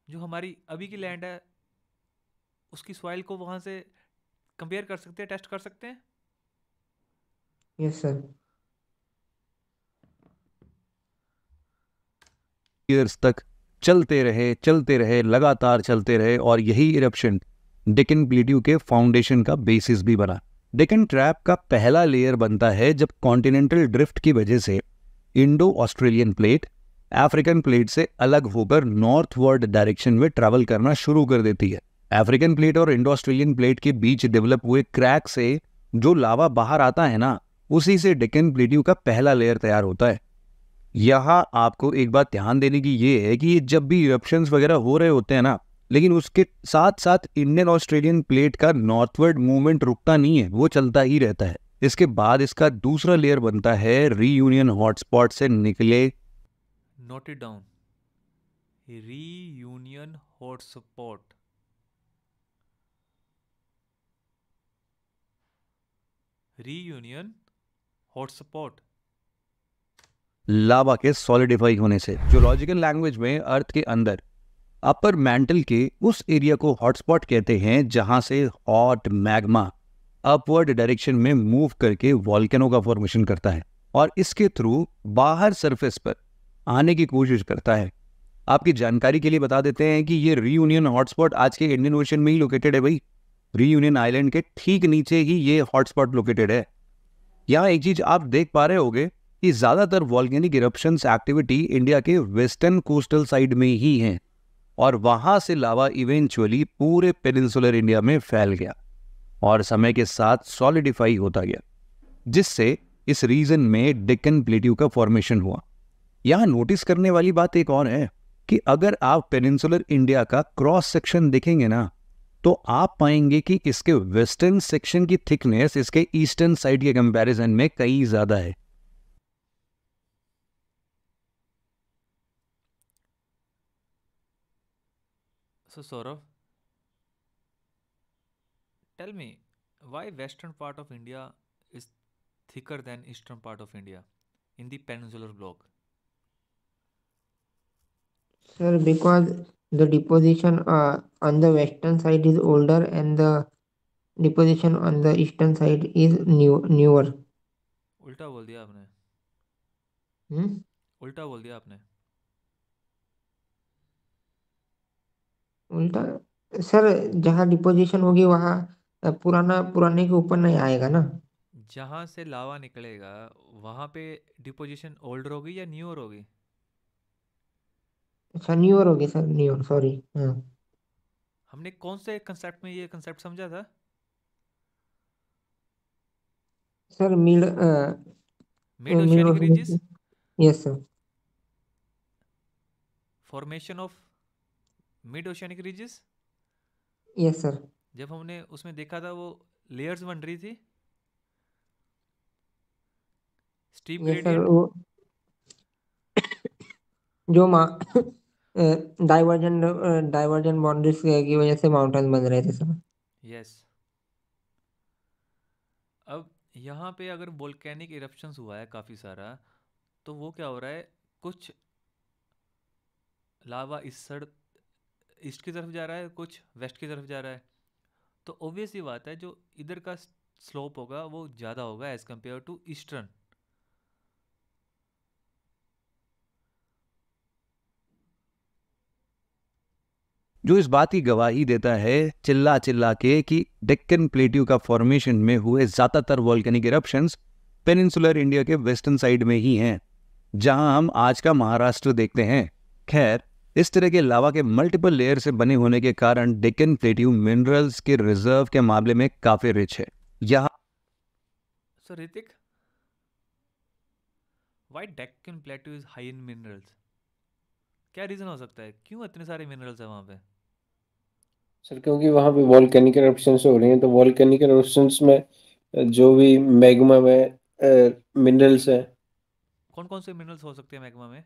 जो हमारी अभी की लैंड है उसकी सॉइल को, वहाँ से कंपेयर कर सकते हैं, टेस्ट कर सकते हैं। Yes, sir. ईयर्स तक चलते रहे लगातार चलते रहे, और यही इरप्शन डेक्कन प्लेट्यू के फाउंडेशन का बेसिस भी बना। डेक्कन ट्रैप का पहला लेयर बनता है जब कॉन्टिनेंटल ड्रिफ्ट की वजह से Indo Australian plate African plate से अलग होकर नॉर्थवर्ड डायरेक्शन में ट्रैवल करना शुरू कर देती है। अफ्रीकन प्लेट और इंडो ऑस्ट्रेलियन प्लेट के बीच डेवलप हुए क्रैक से जो लावा बाहर आता है ना, उसी से डेक्कन प्लेट्यू का पहला लेयर तैयार होता है। यहाँ आपको एक बात ध्यान देने की ये है कि जब भी इरप्शंस वगैरह हो रहे होते हैं ना, लेकिन उसके साथ साथ इंडियन ऑस्ट्रेलियन प्लेट का नॉर्थवर्ड मूवमेंट रुकता नहीं है, वो चलता ही रहता है। इसके बाद इसका दूसरा लेयर बनता है रीयूनियन हॉटस्पॉट से निकले। Note it down, Reunion hotspot. Reunion hotspot lava के सॉलिडिफाई होने से, जो लॉजिकल लैंग्वेज में अर्थ के अंदर अपर मैंटल के उस एरिया को हॉटस्पॉट कहते हैं जहां से हॉट मैग्मा अपवर्ड डायरेक्शन में मूव करके वॉल्केनो का फॉर्मेशन करता है और इसके थ्रू बाहर सरफेस पर आने की कोशिश करता है। आपकी जानकारी के लिए बता देते हैं कि ये रीयूनियन हॉटस्पॉट आज के इंडियन ओशन में ही लोकेटेड है भाई। रीयूनियन आइलैंड के ठीक नीचे ही ये हॉटस्पॉट लोकेटेड है। यहाँ एक चीज आप देख पा रहे होगे कि ज्यादातर वॉल्केनिक इरप्शंस एक्टिविटी इंडिया के वेस्टर्न कोस्टल साइड में ही है, और वहां से लावा इवेंचुअली पूरे पेनिनसुलर इंडिया में फैल गया और समय के साथ सॉलिडिफाई होता गया, जिससे इस रीजन में डेक्कन प्लेट्यू का फॉर्मेशन हुआ। यहाँ नोटिस करने वाली बात एक और है कि अगर आप पेनिनसुलर इंडिया का क्रॉस सेक्शन देखेंगे ना, तो आप पाएंगे कि इसके वेस्टर्न सेक्शन की थिकनेस इसके ईस्टर्न साइड के कंपैरिजन में कई ज्यादा है। So Saurav, tell me why western part of India is thicker than eastern part of India in the peninsular block? Sir, because the deposition on the western side is older and the deposition on the eastern side is newer. उल्टा बोल दिया आपने, Hmm? उल्टा बोल दिया आपने। उल्टा sir, जहाँ डिपोजिशन होगी वहाँ पुराना पुराने के ऊपर नहीं आएगा ना। जहाँ से लावा निकलेगा वहाँ पे डिपोजिशन ओल्डर होगी या न्यूअर होगी? अच्छा, न्यूअर होगी सर, न्यूअर, सॉरी। हाँ हमने कौन से कंसेप्ट में ये कंसेप्ट समझा था? Sir, mid mid oceanic रिजिस, ocean. Yes sir. Formation of mid oceanic रिजिस। Yes sir. जब हमने उसमें देखा था वो लेयर्स बन रही थी, स्टीप यस सर, ग्रेडियंट। वो जो डाइवर्जन बाउंड्रीज की वजह से माउंटेन बन रहे थे सर। यस। अब यहाँ पे अगर वोल्केनिक इरप्शंस हुआ है काफ़ी सारा, तो वो क्या हो रहा है, कुछ लावा इस साइड ईस्ट की तरफ जा रहा है, कुछ वेस्ट की तरफ जा रहा है। तो ऑब्वियस ही बात है जो इधर का स्लोप होगा वो ज़्यादा होगा एज कम्पेयर टू ईस्टर्न। जो इस बात की गवाही देता है चिल्ला चिल्ला के कि डेक्कन प्लेट्यू का फॉर्मेशन में हुए ज्यादातर वॉल्केनिक इरप्शंस पेनिनसुलर इंडिया के वेस्टर्न साइड में ही हैं, जहां हम आज का महाराष्ट्र देखते हैं। खैर, इस तरह के लावा के मल्टीपल लेयर से बने होने के कारण डेक्कन प्लेट्यू मिनरल्स के रिजर्व के मामले में काफी रिच है। यहाँ so Hrithik, why Deccan plateau is high in minerals? क्या रीज़न हो सकता है, क्यों इतने सारे मिनरल्स है वहाँ पे? सर क्योंकि वहाँ पे वॉल्केनिक eruptions हो रही हैं, तो वॉल्केनिक eruptions में जो भी मैग्मा में मिनरल्स हैं। कौन कौन से मिनरल्स हो सकते हैं मैग्मा में?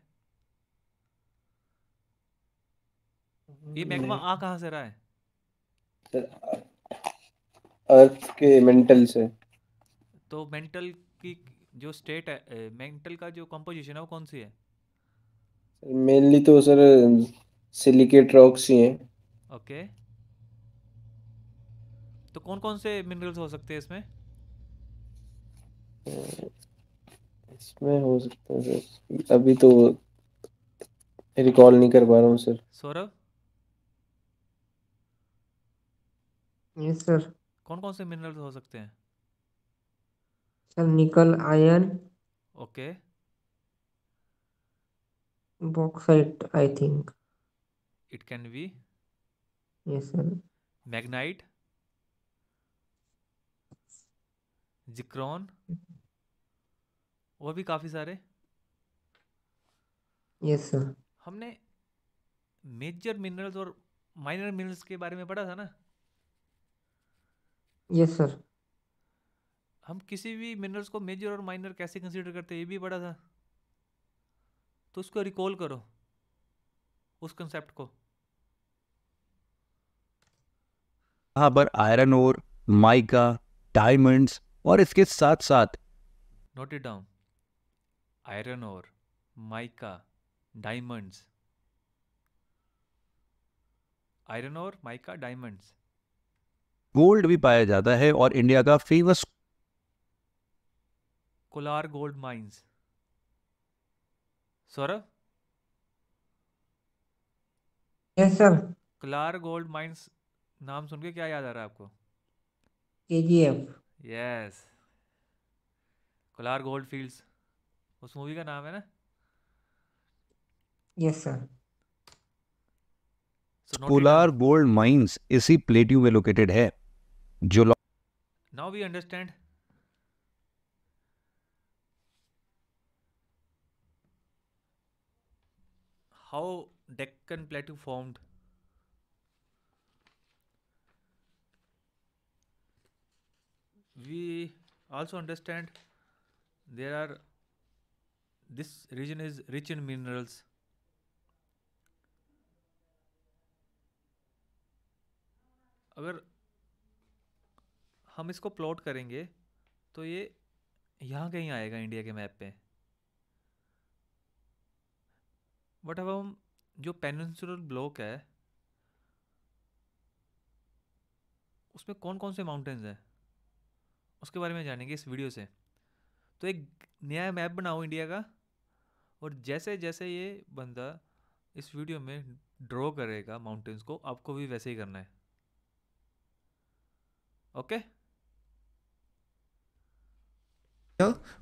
ये मैग्मा आ कहाँ से रहा है? अर्थ के मेंटल से। तो मेंटल की जो स्टेट है, मेंटल का जो कंपोजिशन है वो कौन सी है? मेनली तो सर सिलिकेट रॉक्स ही हैं। ओके, तो कौन कौन से मिनरल्स हो सकते हैं इसमें? इसमें हो सकता है सर, अभी तो रिकॉल नहीं कर पा रहा हूँ सर। Saurabh, yes sir. कौन कौन से मिनरल्स हो सकते हैं? सर, निकल, iron, okay, bauxite I think. It can be yes sir. Magnite, zircon, और भी काफ़ी सारे। Yes sir. हमने मेजर मिनरल्स और माइनर मिनरल्स के बारे में पढ़ा था ना। Yes sir. हम किसी भी मिनरल्स को मेजर और माइनर कैसे कंसीडर करते हैं ये भी पढ़ा था। तो उसको रिकॉल करो, उस कंसेप्ट को। पर आयरन ओर, माइका, डायमंड्स और इसके साथ साथ नोट इट डाउन, आयरन और माइका, डायमंड्स, आयरन और माइका, डायमंड्स। गोल्ड भी पाया जाता है और इंडिया का famous Kolar gold mines. Saurabh, yes sir. Kolar gold mines नाम सुन के क्या याद आ रहा है आपको? KGF. Yes, Kolar gold fields उस मूवी का नाम है ना। Yes sir. So note it Kolar down. Gold mines इसी प्लेट्यू में लोकेटेड है, जो now we understand how Deccan Plateau formed. We also understand this region is rich in minerals. अगर हम इसको प्लॉट करेंगे तो ये यहाँ कहीं आएगा इंडिया के मैप पे। बट अब हम जो पेनिनसुलर ब्लॉक है उसमें कौन कौन से माउंटेन्स हैं उसके बारे में जानेंगे इस वीडियो से। तो एक नया मैप बनाओ इंडिया का, और जैसे जैसे ये बंदा इस वीडियो में ड्रॉ करेगा माउंटेन्स को, आपको भी वैसे ही करना है. Okay.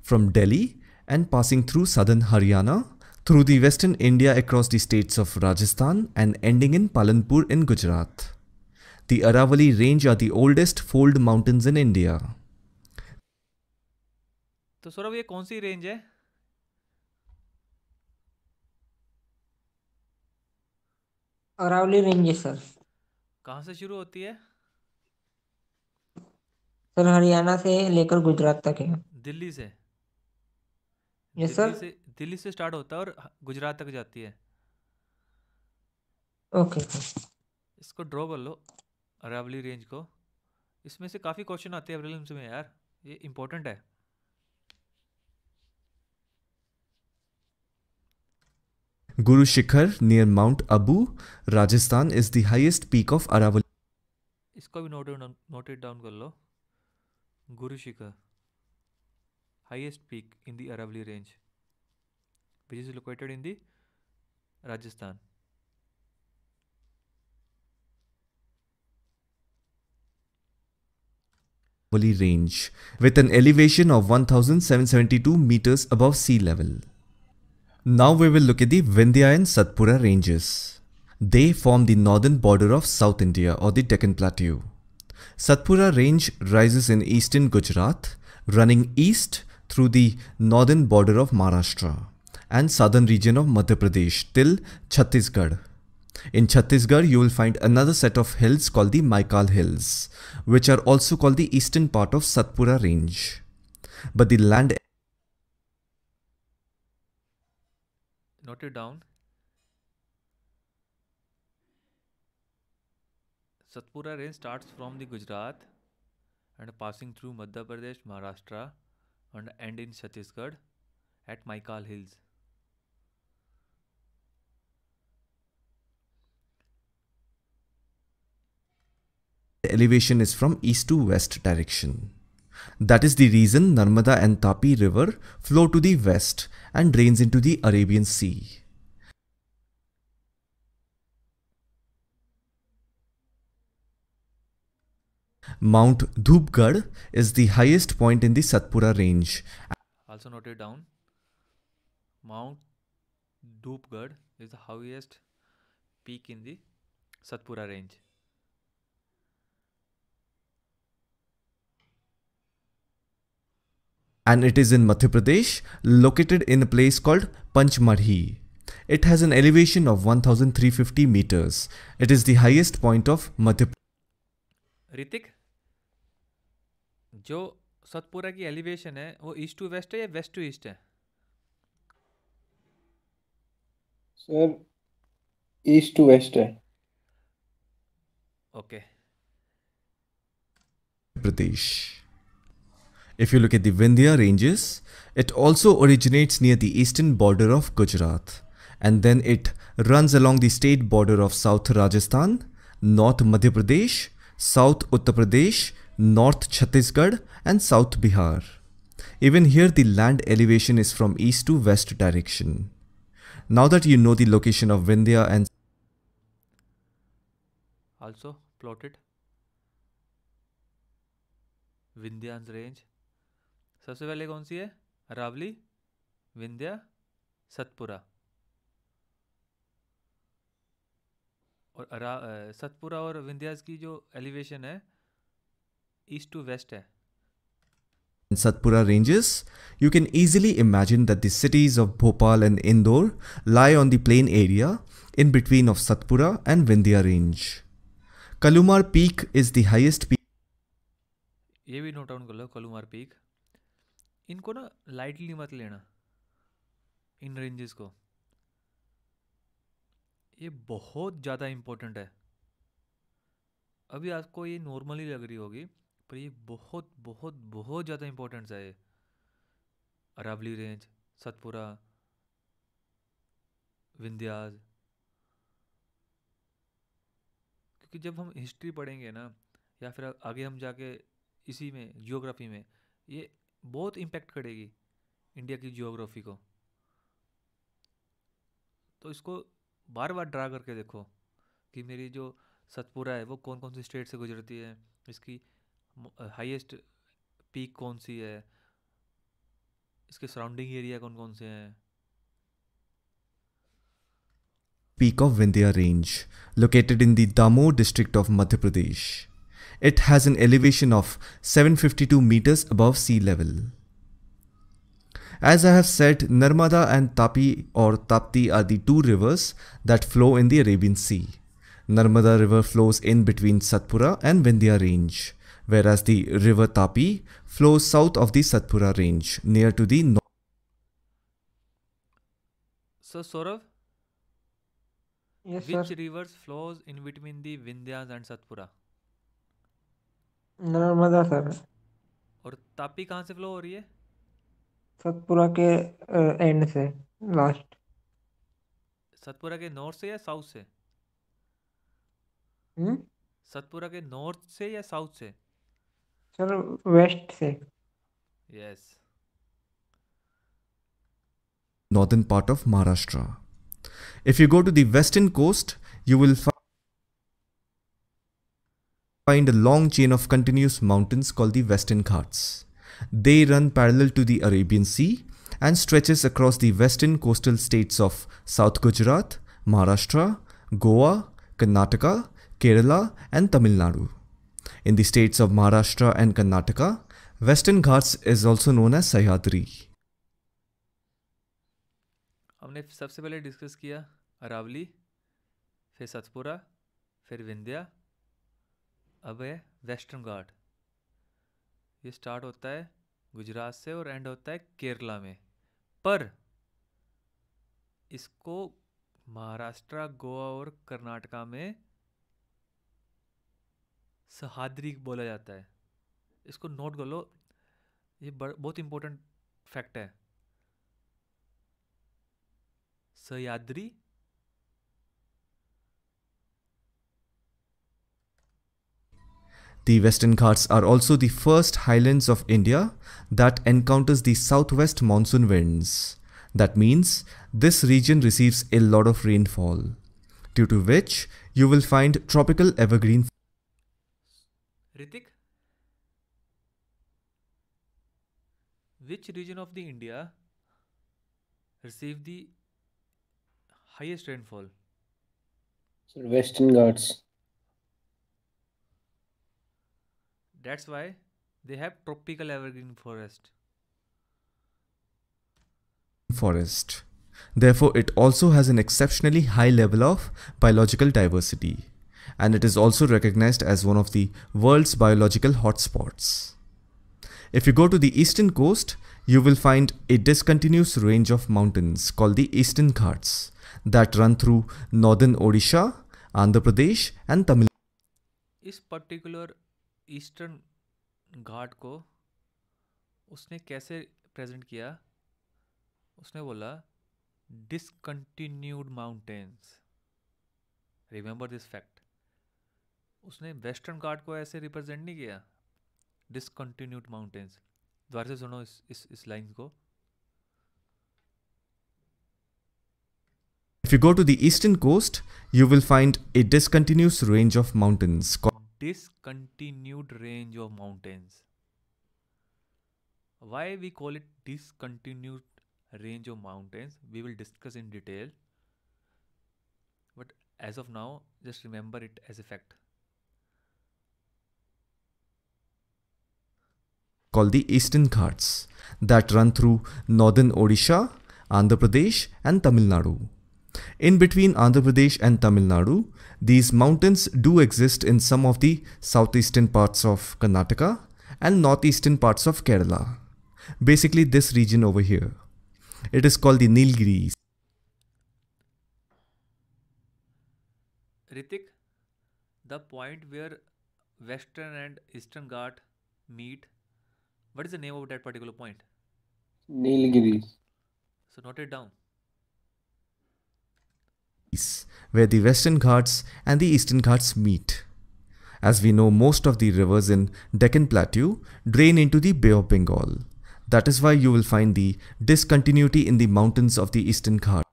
From Delhi and passing through southern Haryana, through the western India across the states of Rajasthan and ending in Palanpur in Gujarat. The Aravalli Range are the oldest fold mountains in India. तो सौरभ ये कौन सी range है? Aravalli range है sir. कहाँ से शुरू होती है? सर हरियाणा से लेकर गुजरात तक है. दिल्ली से. Yes Delhi sir. से दिल्ली से स्टार्ट होता है और गुजरात तक जाती है. Okay sir. इसको ड्रॉ कर लो, अरावली रेंज को. इसमें से काफ़ी क्वेश्चन आते हैं प्रीलिम्स में यार, ये इंपॉर्टेंट है. Guru Shikhar near Mount Abu, Rajasthan is the highest peak of Aravalli. इसको भी नोटेड डाउन कर लो. Guru Shikhar, highest peak in the Aravalli range, which is located in the Rajasthan. Range with an elevation of 1772 meters above sea level. Now we will look at the Vindhya and Satpura ranges. They form the northern border of South India or the Deccan Plateau. Satpura range rises in eastern Gujarat, running east through the northern border of Maharashtra and southern region of Madhya Pradesh till Chhattisgarh. In Chhattisgarh, you will find another set of hills called the Maikal Hills, which are also called the eastern part of Satpura range. But the land Note it down. Satpura range starts from the Gujarat and passing through Madhya Pradesh, Maharashtra and end in Chhattisgarh at Maikal Hills. The elevation is from east to west direction. That is the reason Narmada and Tapi river flow to the west and drains into the Arabian Sea. Mount Dhupgarh is the highest point in the Satpura range. Also note it down. Mount Dhupgarh is the highest peak in the Satpura range. And it is in Madhya Pradesh, located in a place called Panchmarhi. It has an elevation of 1350 meters. It is the highest point of Madhya Pradesh. Hrithik, जो सतपुरा की elevation है वो east to waste है या waste to east है? Sir east to waste है. Okay. Pradesh. If you look at the Vindhya ranges, it also originates near the eastern border of Gujarat and then it runs along the state border of South Rajasthan, North Madhya Pradesh, South Uttar Pradesh, North Chhattisgarh and South Bihar. Even here the land elevation is from east to west direction. Now that you know the location of Vindhya and Also plotted Vindhyans range. सबसे पहले कौन सी है? अरावली, विंध्या, सतपुरा. और सतपुरा और विंध्यास की जो elevation है east to waste है. Satpura ranges, you can easily imagine that the cities of Bhopal and Indore lie on the plain area in between of Satpura and Vindhya range. Kalumar peak is the highest peak. ये भी note down कर लो, कलुमार peak. इनको ना lightly मत लेना, इन ranges को. ये बहुत ज़्यादा इम्पोर्टेंट है. अभी आपको ये नॉर्मली लग रही होगी पर ये बहुत बहुत बहुत ज़्यादा इम्पोर्टेंट है. ये अरावली रेंज, सतपुरा, विंध्यास. क्योंकि जब हम हिस्ट्री पढ़ेंगे ना या फिर आगे हम जाके इसी में जियोग्राफी में, ये बहुत इम्पैक्ट करेगी इंडिया की जियोग्राफी को. तो इसको बार बार ड्रा करके देखो कि मेरी जो सतपुरा है वो कौन कौन सी स्टेट से गुजरती है, इसकी हाईएस्ट पीक कौन सी है, इसके सराउंडिंग एरिया कौन कौन से हैं। Peak of Vindhya Range, located in the Damoh district of Madhya Pradesh. It has an elevation of 752 meters above sea level. As I have said, Narmada and Tapi or Tapti are the two rivers that flow in the Arabian Sea. Narmada river flows in between Satpura and Vindhya range, whereas the river Tapi flows south of the Satpura range near to the north. So Saurav, Yes, which sir. rivers flows in between the Vindhyas and Satpura? Narmada sir, और तापी कहाँ से flow हो रही है? सतपुरा के and से last. Satpura के north से या साउथ से? सतपुरा के नॉर्थ से या साउथ से? सर वेस्ट से। Yes. Northern part of Maharashtra. If you go to the western coast, you will find a long chain of continuous mountains called the Western Ghats. They run parallel to the Arabian Sea and stretches across the western coastal states of South Gujarat, Maharashtra, Goa, Karnataka, Kerala and Tamil Nadu. In the states of Maharashtra and Karnataka, Western Ghats is also known as Sahyadri. हमने सबसे पहले discuss किया अरावली, फिर सतपुरा, फिर विंध्या, अब है western घाट। ये start होता है गुजरात से और एंड होता है केरला में, पर इसको महाराष्ट्र, गोवा और कर्नाटका में सह्याद्री बोला जाता है। इसको नोट कर लो, ये बहुत इंपॉर्टेंट फैक्ट है। Sahyadri The Western Ghats are also the first highlands of India that encounters the southwest monsoon winds. That means this region receives a lot of rainfall, due to which you will find tropical evergreen. Ritik, which region of the India receive the highest rainfall? So Western Ghats. That's why they have tropical evergreen forest. Therefore, it also has an exceptionally high level of biological diversity, and it is also recognized as one of the world's biological hotspots. If you go to the eastern coast, you will find a discontinuous range of mountains called the Eastern Ghats that run through northern Odisha, Andhra Pradesh and Tamil Nadu. इस particular eastern घाट को उसने कैसे present किया? उसने बोला discontinued mountains. Remember this fact. उसने western घाट को ऐसे रिप्रेजेंट नहीं किया, डिसकंटिन्यूड माउंटेन्स। दोबारा से सुनो इस लाइन को। If you go to the eastern coast, you will find a discontinuous range of mountains called discontinued range of mountains. Why we call it discontinued range of mountains, we will discuss in detail, but as of now just remember it as a fact. Called the Eastern Ghats that run through northern Odisha, Andhra Pradesh and Tamil Nadu. In between Andhra Pradesh and Tamil Nadu, these mountains do exist in some of the southeastern parts of Karnataka and northeastern parts of Kerala. Basically this region over here. It is called the Nilgiris. Ritik, the point where western and eastern Ghat meet, what is the name of that particular point? Nilgiris. So note it down. Where the Western Ghats and the Eastern Ghats meet. As we know, most of the rivers in Deccan Plateau drain into the Bay of Bengal. That is why you will find the discontinuity in the mountains of the Eastern Ghats.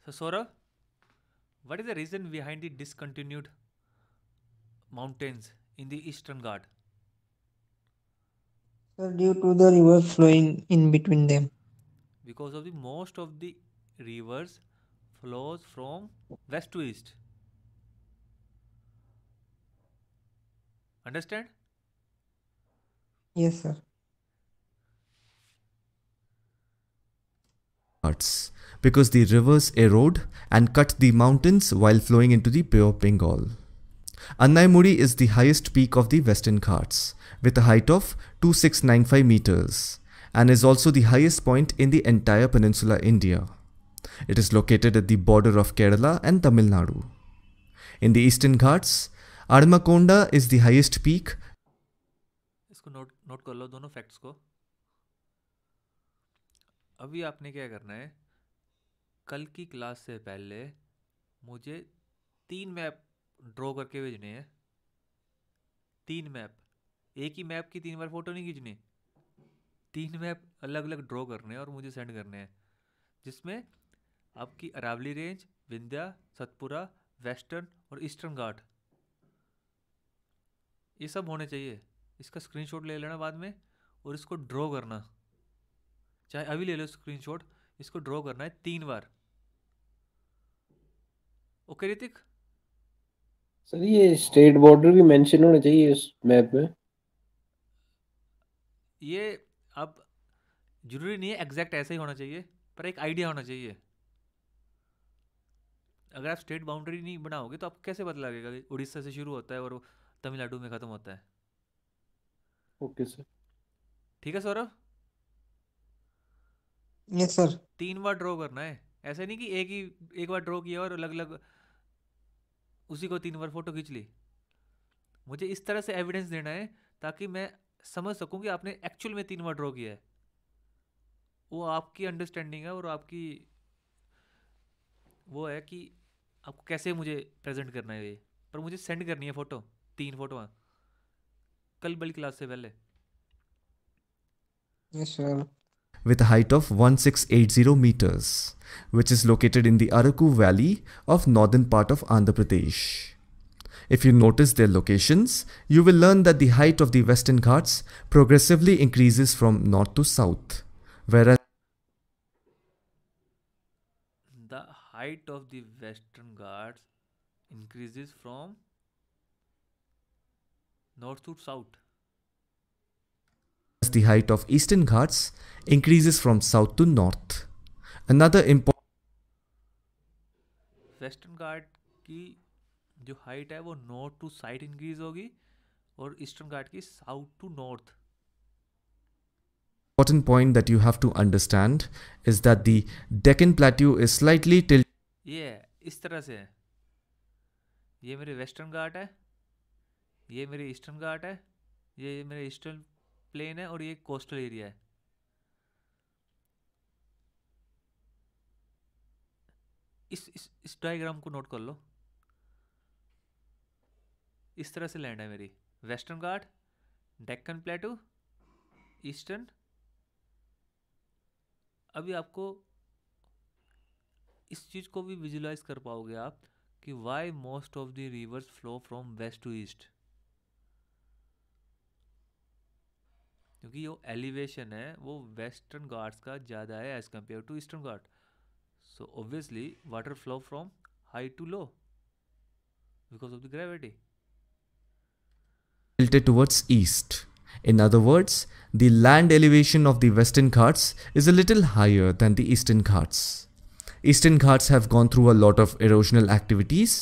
So Saurabh, What is the reason behind the discontinued mountains in the Eastern Ghat? Sir, due to the rivers flowing in between them. Because of the most of the rivers flows from west to east. Understand? Yes, sir. Ghats, because the rivers erode and cut the mountains while flowing into the Bay of Bengal. Annaimudi is the highest peak of the Western Ghats, with a height of 2695 meters, and is also the highest point in the entire peninsular India. It is located at the border of Kerala and Tamil Nadu. In the Eastern Ghats, Armakonda is the highest peak. इसको note कर लो दोनों facts को. अभी आपने क्या करना है, कल की क्लास से पहले मुझे 3 मैप ड्रॉ करके भेजने हैं. 3 मैप, एक ही मैप की 3 बार फोटो नहीं खींचनी. 3 मैप अलग अलग ड्रॉ करने हैं और मुझे सेंड करने हैं, जिसमें आपकी अरावली रेंज, विंध्या, सतपुरा, वेस्टर्न और ईस्टर्न घाट ये सब होने चाहिए. इसका स्क्रीनशॉट ले लेना बाद में और इसको ड्रॉ करना, चाहे अभी ले लो स्क्रीनशॉट. इसको ड्रॉ करना है 3 बार. ओके ऋतिक? सर ये स्टेट बॉर्डर भी मेंशन होना चाहिए इस मैप में. ये अब जरूरी नहीं है एग्जैक्ट ऐसा ही होना चाहिए, पर एक आइडिया होना चाहिए. अगर आप स्टेट बाउंड्री नहीं बनाओगे तो आपको कैसे पता लगेगा कि उड़ीसा से शुरू होता है और तमिलनाडु में खत्म होता है. Okay sir. ठीक है सौरभ? Yes, sir. 3 बार ड्रॉ करना है. ऐसा नहीं कि एक बार ड्रॉ किया और अलग अलग उसी को 3 बार फोटो खींच ली. मुझे इस तरह से एविडेंस देना है ताकि मैं समझ सकूं कि आपने एक्चुअल में 3 बार ड्रॉ किया है. वो आपकी अंडरस्टैंडिंग है और आपकी वो है कि आपको कैसे मुझे प्रेजेंट करना है ये. पर मुझे सेंड करनी है फोटो, 3 फोटो कल वाली क्लास से पहले. Yes, sir. With a height of 1680 meters, which is located in the Araku Valley of northern part of Andhra Pradesh. If you notice their locations, you will learn that the height of the Western Ghats progressively increases from north to south, whereas The height of the Western Ghats increases from north to south. the height of Eastern Ghats increases from south to north. Another important western Ghat की जो height है वो north to south increase होगी और eastern Ghat की south to north. point that you have to understand is that the Deccan Plateau is slightly tilted ये है, इस तरह से है. ये मेरे वेस्टर्न घाट है, ये मेरे ईस्टर्न घाट है, ये मेरे ईस्टर्न प्लेन है और ये कोस्टल एरिया है. इस डायग्राम को नोट कर लो. इस तरह से लैंड है मेरी. वेस्टर्न घाट, डेक्कन प्लेटू, ईस्टर्न. अभी आपको इस चीज को भी विजुलाइज कर पाओगे आप कि why most of the rivers flow from west to east. क्योंकि जो एलिवेशन है वो वेस्टर्न घाट्स का ज़्यादा है as compared to eastern Ghat. So obviously water flow from high to low because of the gravity. tilted towards east. In other words, the land elevation of the Western Ghats is a little higher than the Eastern Ghats. Eastern Ghats have gone through a lot of erosional activities,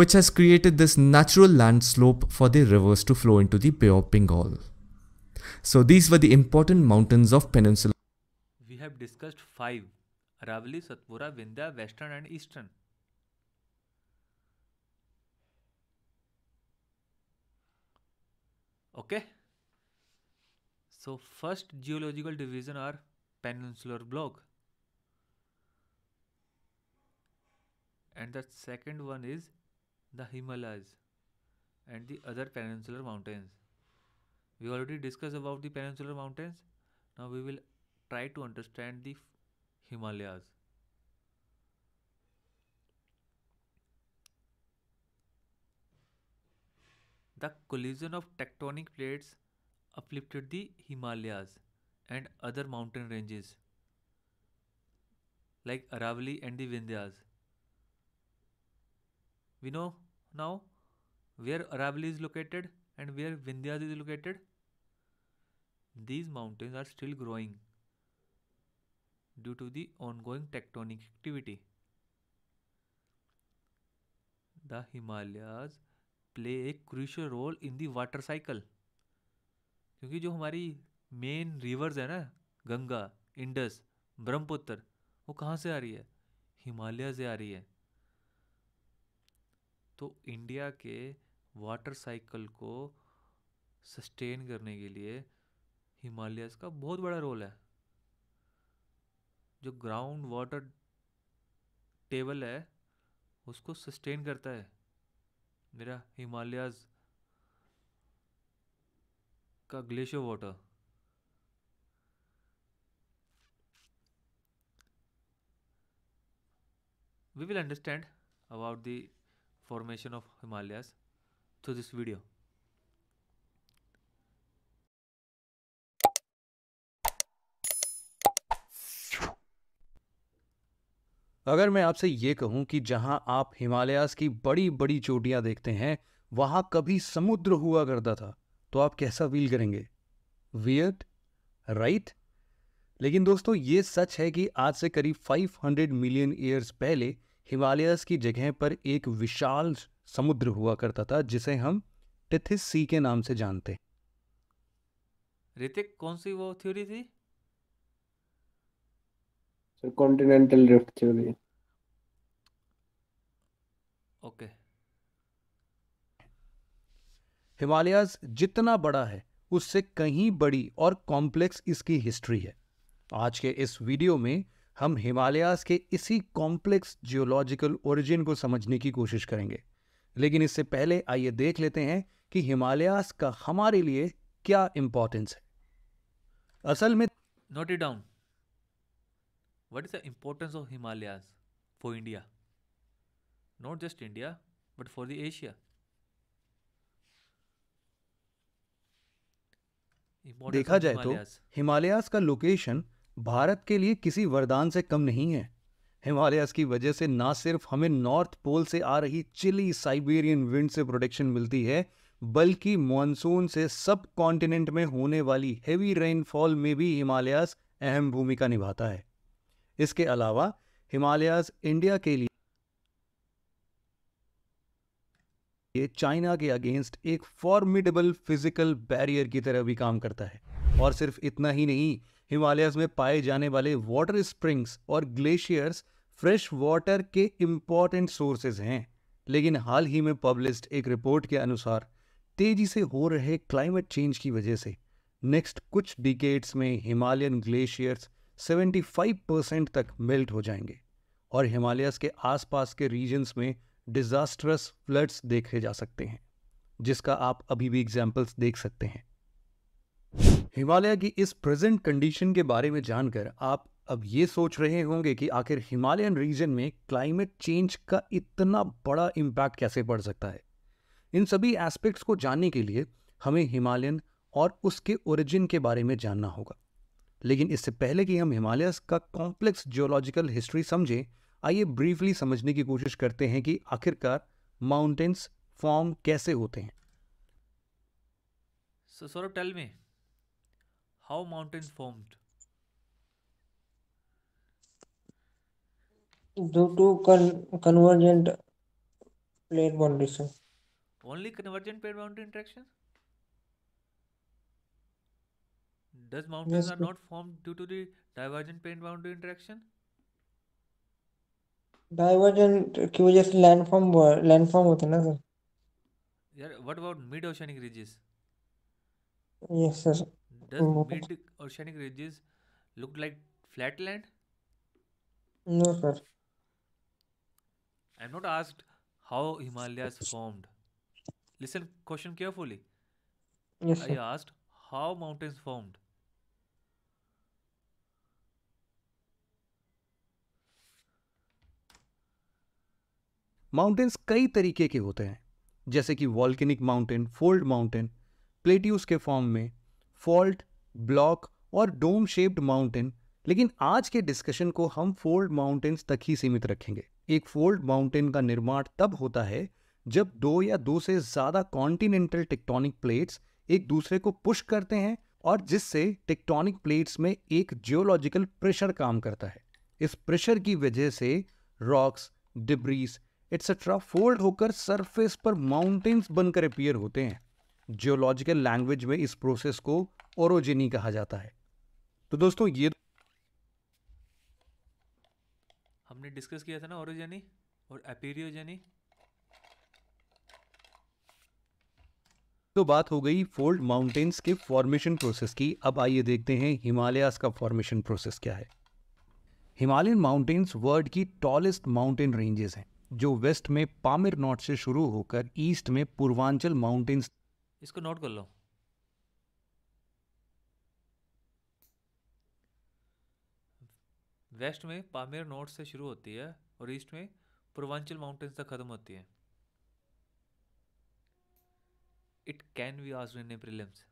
which has created this natural land slope for the rivers to flow into the Bay of Bengal. So these were the important mountains of Peninsula. We have discussed 5: Aravali, Satpura, Vindhya, Western and Eastern. Okay. So first geological division are peninsular block, and the second one is the Himalayas and the other peninsular mountains. We already discussed about the peninsular mountains. Now we will try to understand the Himalayas. The collision of tectonic plates uplifted the Himalayas and other mountain ranges like Aravalli and the Vindhyas. We know now where Aravalli is located and where Vindhyas is located. These mountains are still growing due to the ongoing tectonic activity. The Himalayas play a crucial role in the water cycle, क्योंकि जो हमारी main rivers है ना, Ganga, Indus, Brahmaputra, वो कहाँ से आ रही है? हिमालय से आ रही है. तो इंडिया के वाटर साइकिल को सस्टेन करने के लिए हिमालयस का बहुत बड़ा रोल है. जो ग्राउंड वाटर टेबल है उसको सस्टेन करता है मेरा हिमालयस का glacier water. We will understand about the formation of Himalayas through this video. अगर मैं आपसे ये कहूं कि जहां आप हिमालयास की बड़ी बड़ी चोटियां देखते हैं वहां कभी समुद्र हुआ करता था, तो आप कैसा फील करेंगे? Weird, right? लेकिन दोस्तों ये सच है कि आज से करीब 500 मिलियन ईयर्स पहले हिमालयास की जगह पर एक विशाल समुद्र हुआ करता था जिसे हम टिथिस सी के नाम से जानते हैं. ऋतिक, कौन सी वो थ्योरी थी? Sir continental drift theory. Okay. Himalayas जितना बड़ा है उससे कहीं बड़ी और कॉम्प्लेक्स इसकी हिस्ट्री है. आज के इस वीडियो में हम हिमालयास के इसी कॉम्प्लेक्स जियोलॉजिकल ओरिजिन को समझने की कोशिश करेंगे. लेकिन इससे पहले आइए देख लेते हैं कि हिमालयास का हमारे लिए क्या इंपॉर्टेंस है. असल में Note it down. What is the importance of Himalayas for India? Not just India, but for the Asia. Importance देखा of जाए तो Himalayas. हिमालयास का लोकेशन भारत के लिए किसी वरदान से कम नहीं है. हिमालयास की वजह से ना सिर्फ हमें नॉर्थ पोल से आ रही चिली साइबेरियन विंड से प्रोटेक्शन मिलती है, बल्कि मॉनसून से सब कॉन्टिनेंट में होने वाली हेवी रेनफॉल में भी हिमालयास अहम भूमिका निभाता है. इसके अलावा हिमालयास इंडिया के लिए चाइना के अगेंस्ट एक फॉर्मिडेबल फिजिकल बैरियर की तरह भी काम करता है. और सिर्फ इतना ही नहीं, हिमालयास में पाए जाने वाले वाटर स्प्रिंग्स और ग्लेशियर्स फ्रेश वाटर के इंपॉर्टेंट सोर्सेज हैं. लेकिन हाल ही में पब्लिश्ड एक रिपोर्ट के अनुसार तेजी से हो रहे क्लाइमेट चेंज की वजह से नेक्स्ट कुछ डिकेड्स में हिमालयन ग्लेशियर्स 75% तक मेल्ट हो जाएंगे और हिमालयास के आसपास के रीजन्स में डिजास्ट्रस फ्लड्स देखे जा सकते हैं, जिसका आप अभी भी एग्जाम्पल्स देख सकते हैं. हिमालय की इस प्रेजेंट कंडीशन के बारे में जानकर आप अब ये सोच रहे होंगे कि आखिर हिमालयन रीजन में क्लाइमेट चेंज का इतना बड़ा इम्पैक्ट कैसे पड़ सकता है. इन सभी एस्पेक्ट्स को जानने के लिए हमें हिमालयन और उसके ओरिजिन के बारे में जानना होगा. लेकिन इससे पहले कि हम हिमालयस का कॉम्प्लेक्स जियोलॉजिकल हिस्ट्री समझें, आइए ब्रीफली समझने की कोशिश करते हैं कि आखिरकार माउंटेन्स फॉर्म कैसे होते हैं. So Saurabh, tell me, how mountains formed? Due to convergent plate boundation. Only convergent plate boundary interaction? Does mountains Yes, are sir. not formed due to the divergent plate boundary interaction? Divergent की वजह से landform होते हैं ना sir. Yeah, what about mid-oceanic ridges? Yes sir. Does mid-oceanic ridges look like flat land? No sir. I'm not asked how Himalayas formed. Listen question carefully. Yes I sir. asked how mountains formed. Mountains कई तरीके के होते हैं. जैसे कि volcanic mountain, fold mountain, plateaus के फॉर्म में, फॉल्ट, ब्लॉक और डोम शेप्ड माउंटेन। लेकिन आज के डिस्कशन को हम फोल्ड माउंटेन्स तक ही सीमित रखेंगे। एक फोल्ड माउंटेन का निर्माण तब होता है जब दो या दो से ज्यादा कॉन्टिनेंटल टेक्टोनिक प्लेट्स एक दूसरे को पुश करते हैं और जिससे टेक्टोनिक प्लेट्स में एक जियोलॉजिकल प्रेशर काम करता है। इस प्रेशर की वजह से रॉक्स, डिब्रीज एटसेट्रा फोल्ड होकर सरफेस पर माउंटेन्स बनकर अपीयर होते हैं। जियोलॉजिकल लैंग्वेज में इस प्रोसेस को ओरोजेनी कहा जाता है। तो दोस्तों ये हमने डिस्कस किया था ना ओरोजेनी और एपीरियोजेनी। तो बात हो गई फोल्ड माउंटेन्स के फॉर्मेशन प्रोसेस की। अब आइए देखते हैं हिमालयाज का फॉर्मेशन प्रोसेस क्या है। हिमालयन माउंटेन्स वर्ल्ड की टॉलेस्ट माउंटेन रेंजेस हैं जो वेस्ट में पामिर नॉट से शुरू होकर ईस्ट में पूर्वांचल माउंटेन्स। इसको नोट कर लो। वेस्ट में पामेर नोट से शुरू होती है और ईस्ट में पूर्वांचल माउंटेन्स तक खत्म होती है। It can be asked in prelims.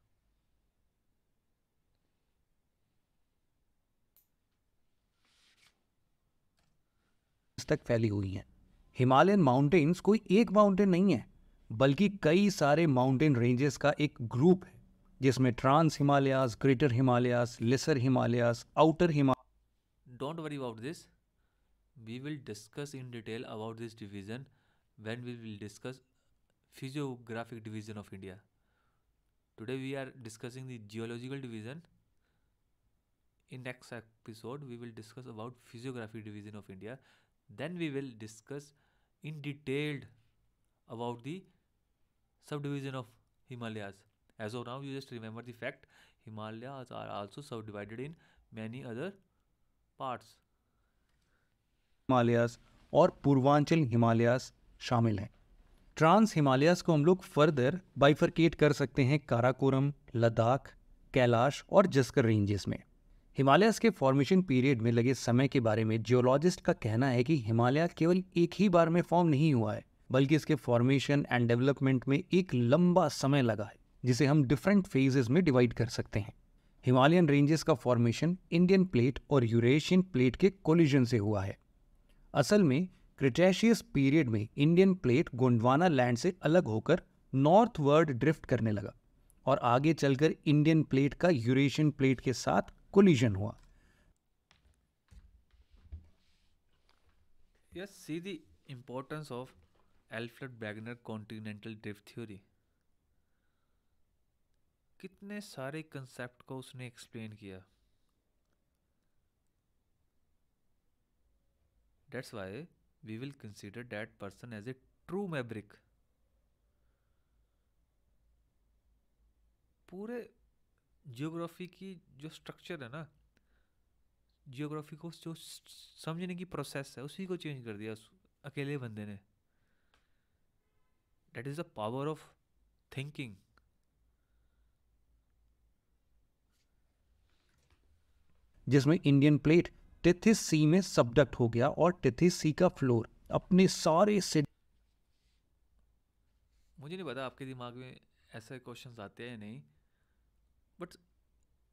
तक फैली हुई हैं। हिमालयन माउंटेन्स कोई एक माउंटेन नहीं है बल्कि कई सारे माउंटेन रेंजेस का एक ग्रुप है जिसमें trans Himalayas, greater Himalayas, lesser Himalayas, outer Himalaya. Don't worry about this. We will discuss in detail about this division when we will discuss physiographic division of India. Today we are discussing the geological division. In next episode we will discuss about physiographic division of India. Then we will discuss in detailed about the subdivision of Himalayas. As of now you just remember the fact Himalayas are also subdivided in many other parts. Himalayas और पूर्वांचल हिमालयाज शामिल हैं। Trans Himalayas को हम लोग further bifurcate कर सकते हैं काराकोरम, लद्दाख, कैलाश और जस्कर रेंजेस में। हिमालयाज के फॉर्मेशन पीरियड में लगे समय के बारे में जियोलॉजिस्ट का कहना है कि हिमालय केवल एक ही बार में फॉर्म नहीं हुआ है बल्कि इसके फॉर्मेशन एंड डेवलपमेंट में एक लंबा समय लगा है जिसे हम डिफरेंट फेजेस में डिवाइड कर सकते हैं। हिमालयन रेंजेस का फॉर्मेशन इंडियन प्लेट और यूरेशियन प्लेट के कोलिजन से हुआ है। असल में क्रिटेशियस पीरियड में इंडियन प्लेट गोंडवाना लैंड से अलग होकर नॉर्थवर्ड ड्रिफ्ट करने लगा और आगे चलकर इंडियन प्लेट का यूरेशियन प्लेट के साथ कोलिजन हुआ। Yes, see the importance of Alfred Wegener continental drift theory. कितने सारे कंसेप्ट को उसने एक्सप्लेन किया। That's why we will consider that person as a true maverick. पूरे जियोग्राफी की जो स्ट्रक्चर है ना, जियोग्राफी को जो समझने की प्रोसेस है उसी को चेंज कर दिया उस अकेले बंदे ने। That is the power of thinking. जिसमें इंडियन प्लेट टेथिस सी में सबडक्ट हो गया और टेथिस सी का फ्लोर अपने सारे से। मुझे नहीं पता आपके दिमाग में ऐसे क्वेश्चंस आते हैं या नहीं, बट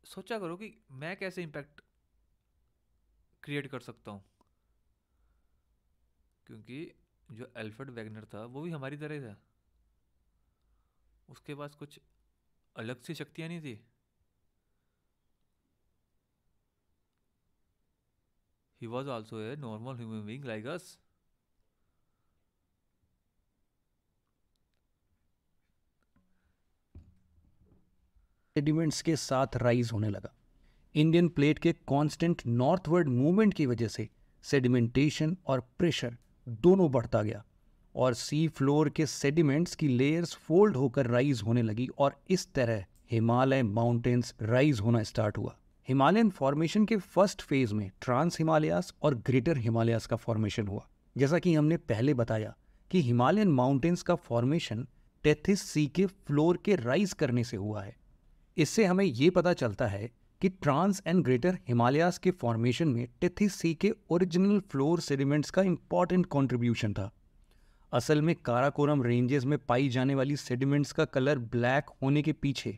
सोचा करो कि मैं कैसे इम्पैक्ट क्रिएट कर सकता हूँ, क्योंकि जो अल्फ्रेड वेगनर था वो भी हमारी तरह था। उसके पास कुछ अलग सी शक्तियाँ नहीं थी। He was also a normal human being like us. Sediments के साथ राइज होने लगा। इंडियन प्लेट के कांस्टेंट नॉर्थवर्ड मूवमेंट की वजह से सेडिमेंटेशन और प्रेशर दोनों बढ़ता गया और सी फ्लोर के सेडिमेंट्स की लेयर्स फोल्ड होकर राइज होने लगी और इस तरह हिमालय माउंटेन्स राइज होना स्टार्ट हुआ। हिमालयन फॉर्मेशन के फर्स्ट फेज में ट्रांस हिमालयास और ग्रेटर हिमालयास का फॉर्मेशन हुआ। जैसा कि हमने पहले बताया कि हिमालयन माउंटेन्स का फॉर्मेशन टेथिस सी के फ्लोर के राइज करने से हुआ है। इससे हमें ये पता चलता है कि ट्रांस एंड ग्रेटर हिमालयास के फॉर्मेशन में टेथिस सी के ओरिजिनल फ्लोर सेडिमेंट्स का इंपॉर्टेंट कंट्रीब्यूशन था। असल में काराकोरम रेंजेस में पाई जाने वाली सेडिमेंट्स का कलर ब्लैक होने के पीछे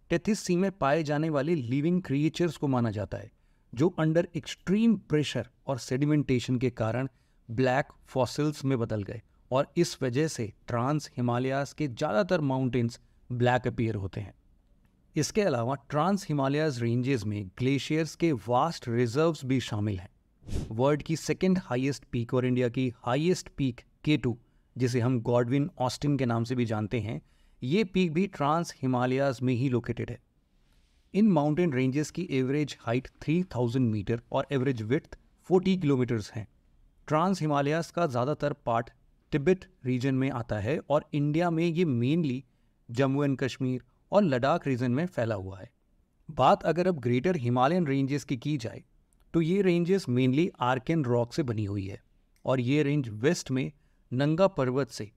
टेथिस सी में पाए जाने वाले लिविंग क्रिएचर्स को माना जाता है, जो अंडर एक्सट्रीम प्रेशर और सेडिमेंटेशन के कारण ब्लैक फॉसिल्स में बदल गए, और इस वजह से ट्रांस हिमालयाज के ज़्यादातर माउंटेन्स ब्लैक अपीयर होते हैं। इसके अलावा ट्रांस हिमालयाज रेंजेस में ग्लेशियर्स के वास्ट रिजर्व्स भी शामिल हैं। वर्ल्ड की सेकेंड हाईएस्ट पीक और इंडिया की हाईएस्ट पीक K2, जिसे हम गॉडविन ऑस्टिन के नाम से भी जानते हैं, ये पीक भी ट्रांस हिमालयाज में ही लोकेटेड है। इन माउंटेन रेंजेस की एवरेज हाइट 3000 मीटर और एवरेज विड्थ 40 किलोमीटर्स हैं। ट्रांस हिमालयाज का ज़्यादातर पार्ट तिब्बत रीजन में आता है और इंडिया में ये मेनली जम्मू एंड कश्मीर और लद्दाख रीजन में फैला हुआ है। बात अगर अब ग्रेटर हिमालयन रेंजेस की जाए तो ये रेंजेस मेनली आर्कन रॉक से बनी हुई है, और ये रेंज वेस्ट में नंगा पर्वत से।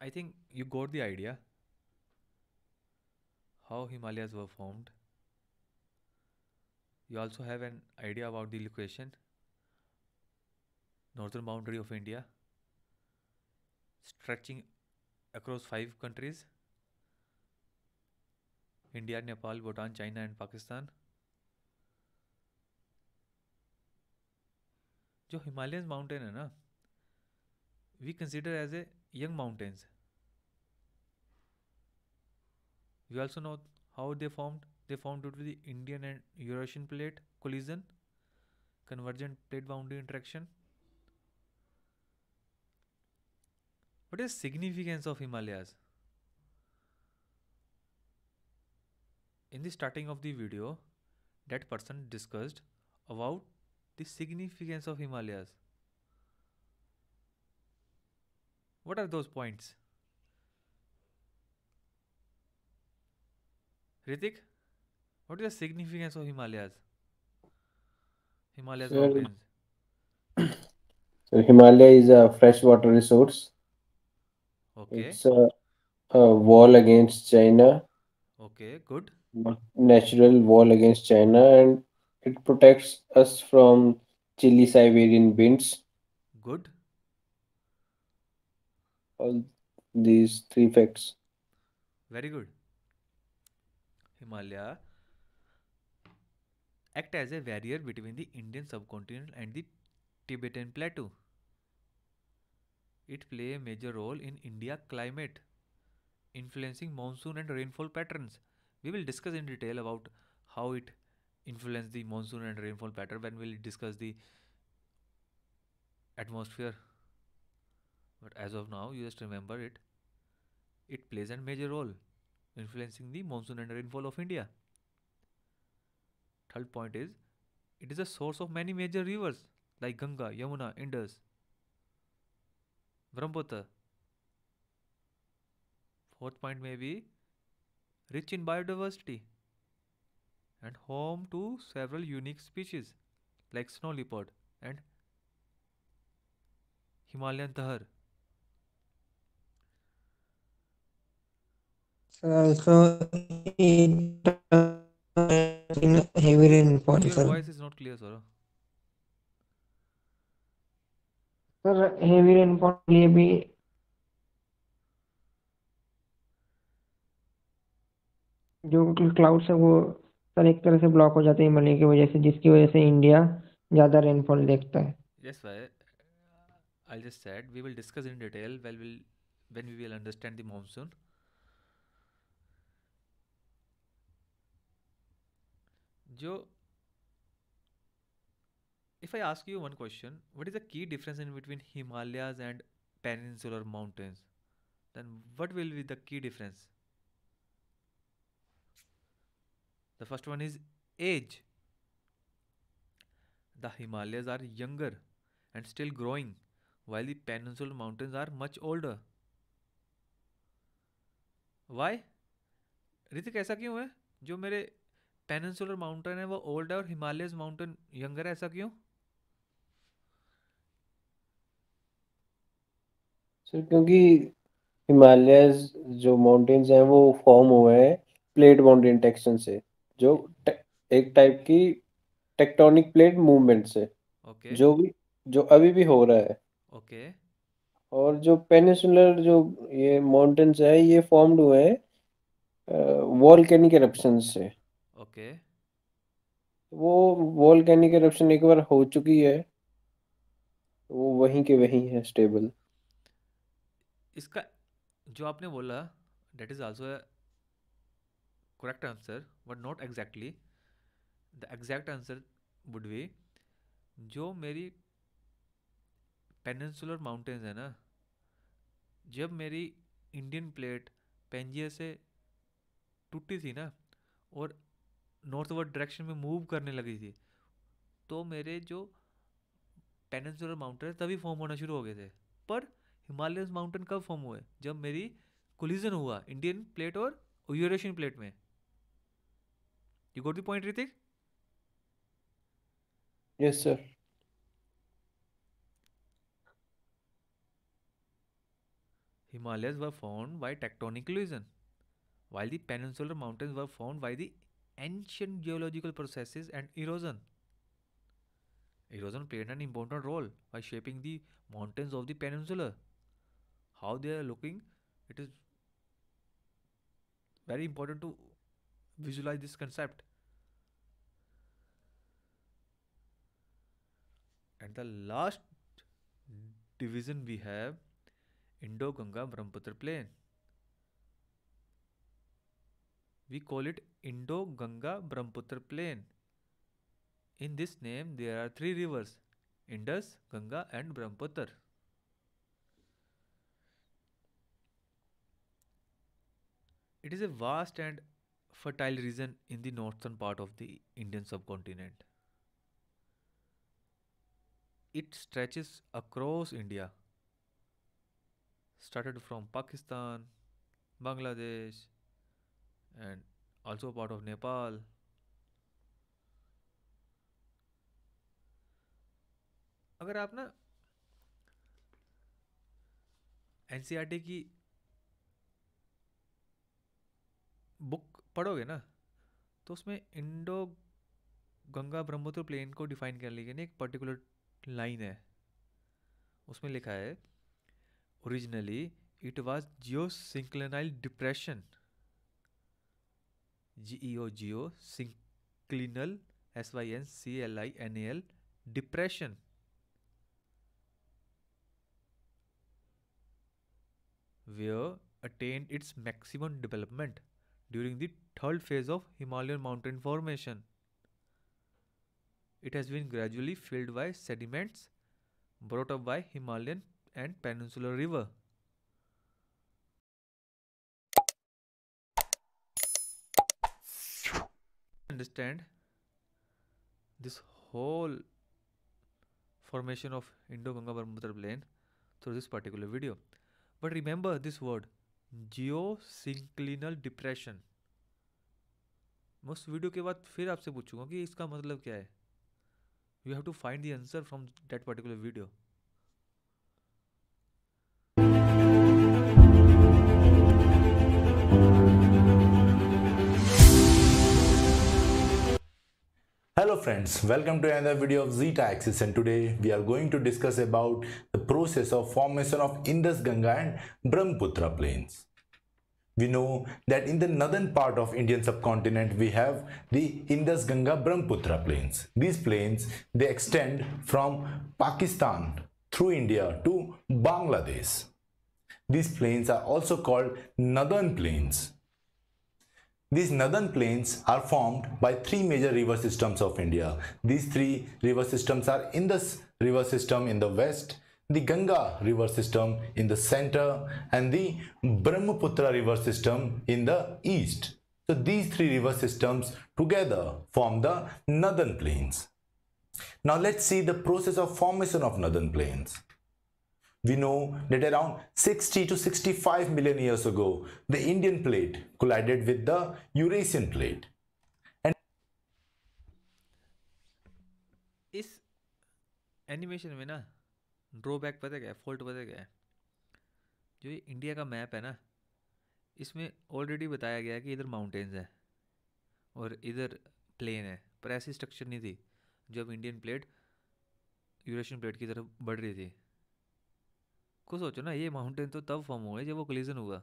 I think you got the idea how Himalayas were formed. You also have an idea about the location, northern boundary of India, stretching across 5 countries: India, Nepal, Bhutan, China and Pakistan. जो Himalayan mountain है ना, we consider as a young mountains. We also know how they formed. They formed due to the Indian and Eurasian plate collision, convergent plate boundary interaction. What is significance of Himalayas? In the starting of the video, that person discussed about the significance of Himalayas. What are those points? Ritik, what is the significance of Himalayas? Himalayas Sir, mountains. So Himalaya is a freshwater resource. Okay. It's a wall against China, Okay, good. natural wall against China, and it protects us from chilly Siberian winds. Good. All these three facts. Very good. Himalaya act as a barrier between the Indian subcontinent and the Tibetan plateau. It play a major role in India climate, influencing monsoon and rainfall patterns. We will discuss in detail about how it influences the monsoon and rainfall pattern when we will discuss the atmosphere. But as of now, you just remember it. It plays a major role influencing the monsoon and rainfall of India. Third point is, it is a source of many major rivers like Ganga, Yamuna, Indus, Brahmaputra. Fourth point may be rich in biodiversity and home to several unique species like snow leopard and Himalayan tahar. Also, it in heavy rainfall, Your sir. voice is not clear, sir. Sir heavy rainfall के लिए भी जो clouds है वो sir एक तरह से block हो जाते हैं हिमालय की वजह से, जिसकी वजह से इंडिया ज़्यादा रेनफॉल देखता है. Yes, why? I just said we will discuss in detail when we will understand the monsoon. जो if I ask you one question, what is the key difference in between Himalayas and peninsular mountains? Then what will be the key difference? The first one is age. The Himalayas are younger and still growing, while the peninsular mountains are much older. Why? Hrithik ऐसा क्यों है? जो मेरे peninsular mountain है वो old है और Himalayas mountain younger है, ऐसा क्यों? सर क्योंकि हिमालयस जो माउंटेन्स हैं वो फॉर्म हुए हैं प्लेट बाउंड्री इंटरेक्शन से, जो एक टाइप की टेक्टोनिक प्लेट मूवमेंट से, ओके जो अभी भी हो रहा है. ओके और जो पेनिसुलर जो ये माउंटेन्स है ये फॉर्म्ड हुए हैं वॉल्केनिक एरप्शन से। ओके वो वॉल्केनिक एरप्शन एक बार हो चुकी है, वो वहीं के वहीं है स्टेबल। इसका जो आपने बोला that is also a correct answer but not exactly. The exact answer would be जो मेरी पेनिनसुलर माउंटेन्स है ना, जब मेरी इंडियन प्लेट पेंजिया से टूटी थी ना और नॉर्थवर्ड डायरेक्शन में मूव करने लगी थी, तो मेरे जो पेनिनसुलर माउंटेन तभी फॉर्म होना शुरू हो गए थे। पर हिमालयन माउंटेन कब फॉर्म हुए? जब मेरी कोलिजन हुआ इंडियन प्लेट और यूरेशियन प्लेट में। You got the point Hrithik? Yes sir. Himalayas were formed by tectonic collision, while the peninsular mountains were formed by the ancient geological processes and erosion. Erosion played an important role by shaping the mountains of the peninsula. How they are looking, it is very important to visualize this concept. And the last division we have Indo-Ganga Brahmaputra Plain. We call it Indo-Ganga Brahmaputra Plain. In this name, there are three rivers Indus, Ganga, and Brahmaputra. It is a vast and fertile region in the northern part of the Indian subcontinent. It stretches across India, started from Pakistan, Bangladesh, and also part of Nepal. अगर आप ना NCERT की book पढ़ोगे ना, तो उसमें Indo Ganga Brahmaputra plane को define करने के लिए एक पर्टिकुलर लाइन है, उसमें लिखा है originally it was geosynclinal depression, geosynclinal SYNCLINAL depression, where attained its maximum development during the third phase of Himalayan mountain formation. It has been gradually filled by sediments brought up by Himalayan and Peninsular River. Understand this whole formation of Indo-Ganga Brahmaputra plain through this particular video. But remember this word, geosynclinal depression. मैं उस video के बाद फिर आपसे पूछूंगा कि इसका मतलब क्या है. You have to find the answer from that particular video. Hello friends, welcome to another video of Zeta Axis, and today we are going to discuss about the process of formation of Indus Ganga and Brahmaputra plains. We know that in the northern part of Indian subcontinent we have the Indus Ganga Brahmaputra plains. These plains, they extend from Pakistan through India to Bangladesh. These plains are also called northern plains. These northern plains are formed by three major river systems of India. These three river systems are Indus river system in the west, the Ganga river system in the center, and the Brahmaputra river system in the east. So these three river systems together form the northern plains. Now let's see the process of formation of northern plains. We know that around 60 to 65 million years ago, the Indian plate collided with the Eurasian plate. And इस animation में ना drawback पता क्या है, fault पता क्या है? जो ये इंडिया का मैप है ना, इसमें ऑलरेडी बताया गया है कि इधर माउंटेन्स है और इधर प्लेन है, पर ऐसी स्ट्रक्चर नहीं थी जब इंडियन प्लेट यूरेशियन प्लेट की तरफ बढ़ रही थी. को सोचो ना, ये माउंटेन तो तब फॉर्म हुए जब वो कोलिजन हुआ.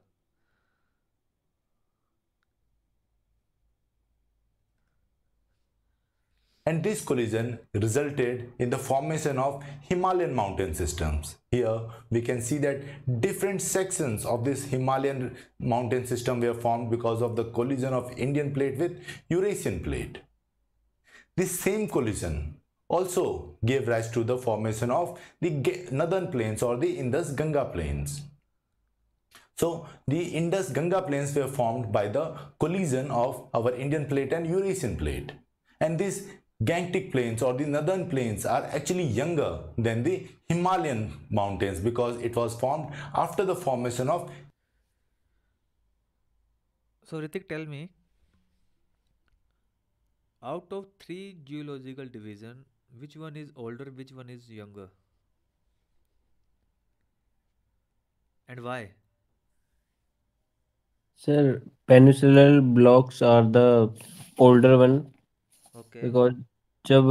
And this collision resulted in the formation of Himalayan mountain systems. Here we can see that different sections of this Himalayan mountain system were formed because of the collision of Indian plate with Eurasian plate. This same collision also gave rise to the formation of the northern plains or the Indus-Ganga plains. So the Indus-Ganga plains were formed by the collision of our Indian plate and Eurasian plate. And these Gangetic plains or the northern plains are actually younger than the Himalayan mountains because it was formed after the formation of. So Ritik, tell me, out of 3 geological division, which one is older, which one is younger, and why? Sir, peninsular blocks are the older one Okay. because जब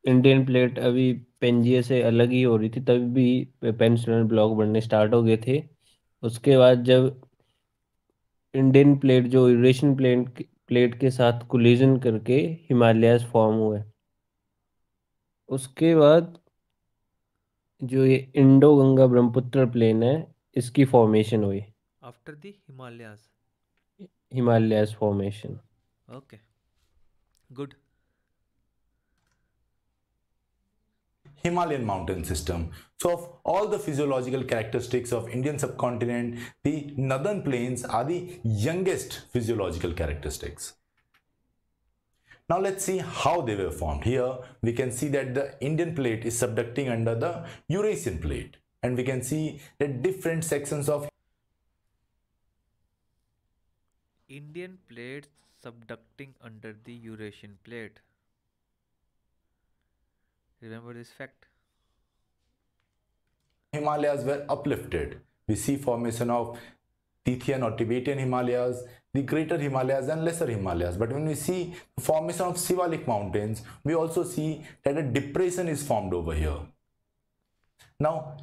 Indian plate अभी Pangaea से अलग ही हो रही थी तभी भी peninsular block बनने स्टार्ट हो गए थे. उसके बाद जब इंडियन प्लेट जो यूरेशियन प्लेट के साथ कोलिजन करके हिमालयाज फॉर्म हुए, उसके बाद जो ये इंडो गंगा ब्रह्मपुत्र प्लेन है इसकी फॉर्मेशन हुई, After the Himalayas. Himalayas formation. Okay. Good. Himalayan mountain system. So of all the physiological characteristics of Indian subcontinent, the northern plains are the youngest physiological characteristics. Now let's see how they were formed. Here we can see that the Indian plate is subducting under the Eurasian plate, and we can see that different sections of Indian plate subducting under the Eurasian plate. Remember this fact. Himalayas were uplifted. We see formation of Scythian or Tibetan Himalayas, the greater Himalayas and lesser Himalayas. But when we see the formation of Shivalik mountains, we also see that a depression is formed over here. Now,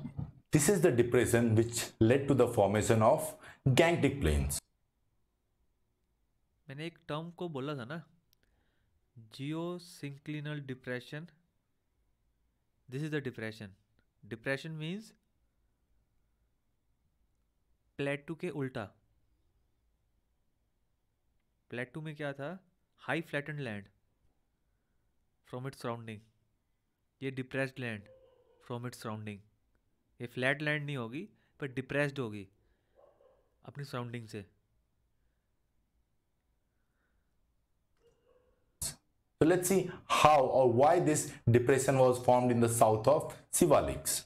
this is the depression which led to the formation of Gangetic plains. मैंने एक term को बोला था ना, geosynclinal depression. This is the depression. Depression means plateau के उल्टा. Plateau में क्या था? High flattened land from its surrounding. ये depressed land from its surrounding. ये फ्लैट लैंड नहीं होगी पर डिप्रेस्ड होगी अपनी सराउंडिंग से. So let's see how or why this depression was formed in the south of Shivaliks.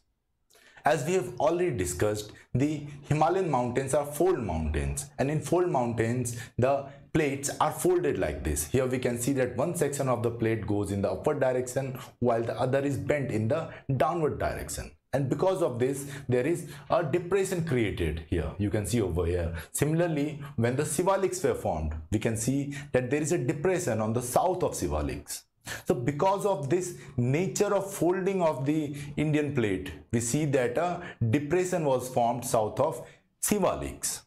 As we have already discussed, the Himalayan mountains are fold mountains, and in fold mountains the plates are folded like this. Here we can see that one section of the plate goes in the upward direction while the other is bent in the downward direction. And because of this, there is a depression created here. You can see over here. Similarly, when the Shivaliks were formed, we can see that there is a depression on the south of Shivaliks. So because of this nature of folding of the Indian plate, we see that a depression was formed south of Shivaliks.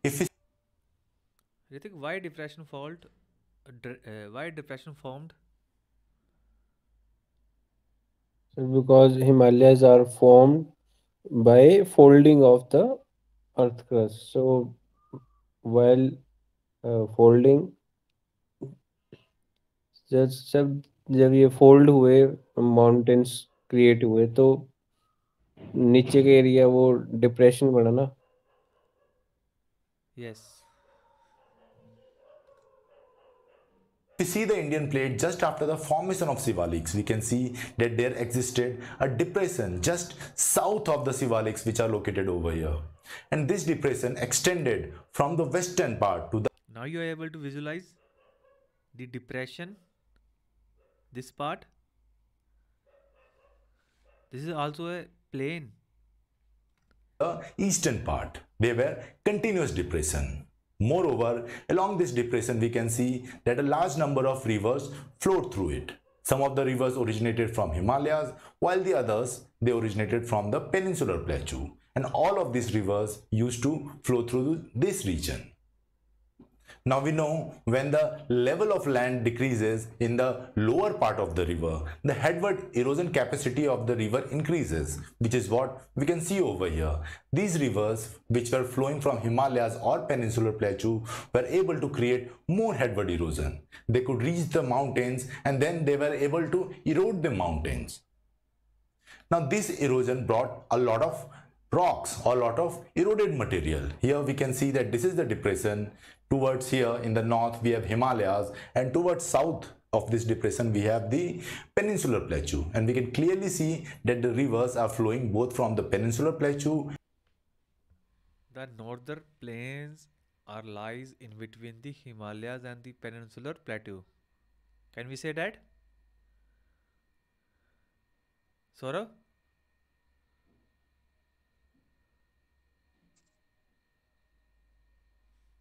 If we Ritik, why depression formed? Why depression formed? Because Himalayas are formed by folding of the earth crust. So while folding, जब ये fold हुए, mountains create हुए, तो नीचे के area वो depression बना ना. Yes. we see the Indian plate just after the formation of Shivaliks, we can see that there existed a depression just south of the Shivaliks which are located over here. And this depression extended from the western part to the. Now you are able to visualize the depression. This part. This is also a plain. The eastern part. They were continuous depression. Moreover, along this depression we can see that a large number of rivers flowed through it. Some of the rivers originated from Himalayas, while the others, they originated from the peninsular plateau. And all of these rivers used to flow through this region. Now we know when the level of land decreases in the lower part of the river, the headward erosion capacity of the river increases, which is what we can see over here. These rivers which were flowing from Himalayas or peninsular plateau were able to create more headward erosion. They could reach the mountains and then they were able to erode the mountains. Now this erosion brought a lot of rocks or a lot of eroded material. Here we can see that this is the depression. Towards here in the north we have Himalayas, and towards south of this depression we have the peninsular plateau, and we can clearly see that the rivers are flowing both from the peninsular plateau. The northern plains are lies in between the Himalayas and the peninsular plateau. Can we say that? Saurabh?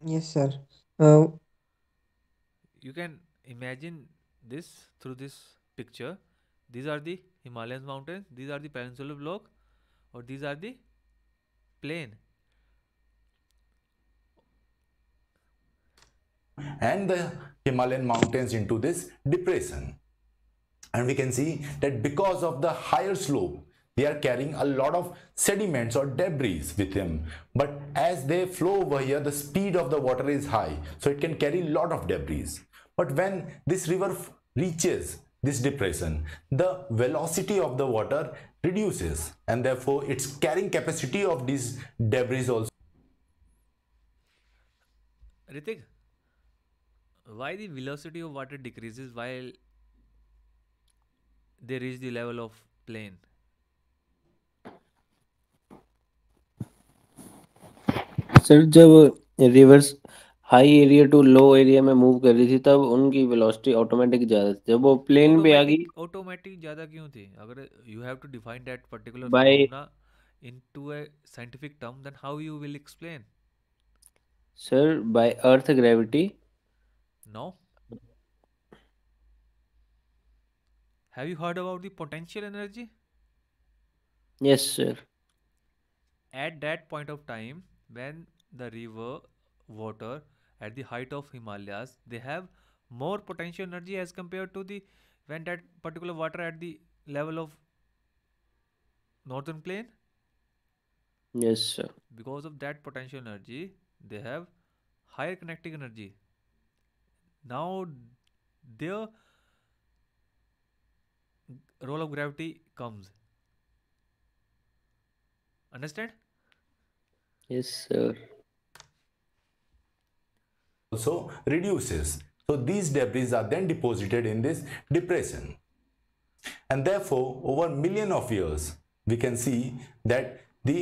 Yes, sir. You can imagine this through this picture. These are the Himalayan mountains, these are the peninsular block, or these are the plain. And the Himalayan mountains into this depression. And we can see that because of the higher slope, they are carrying a lot of sediments or debris with them. But as they flow over here, the speed of the water is high, so it can carry a lot of debris. But when this river reaches this depression, the velocity of the water reduces, and therefore its carrying capacity of these debris also. Ritik, why the velocity of water decreases while they reach the level of plain? Sir जब rivers high area to low area में move कर रही थी तब उनकी velocity automatic ज्यादा थी, जब वो प्लेन पे आ गई ऑटोमेटिक ज्यादा क्यों थी? अगर you have to define that particular By- phenomena into a scientific term, then how you will explain? Sir by earth gravity. No. Have you heard about the potential energy? Yes sir. At that point of time, when the river water at the height of Himalayas, they have more potential energy as compared to the when that particular water at the level of northern plain. Yes sir. Because of that potential energy, they have higher kinetic energy. Now their role of gravity comes. Understand? Yes sir. Also reduces. So these debris are then deposited in this depression. And therefore, over million of years, we can see that the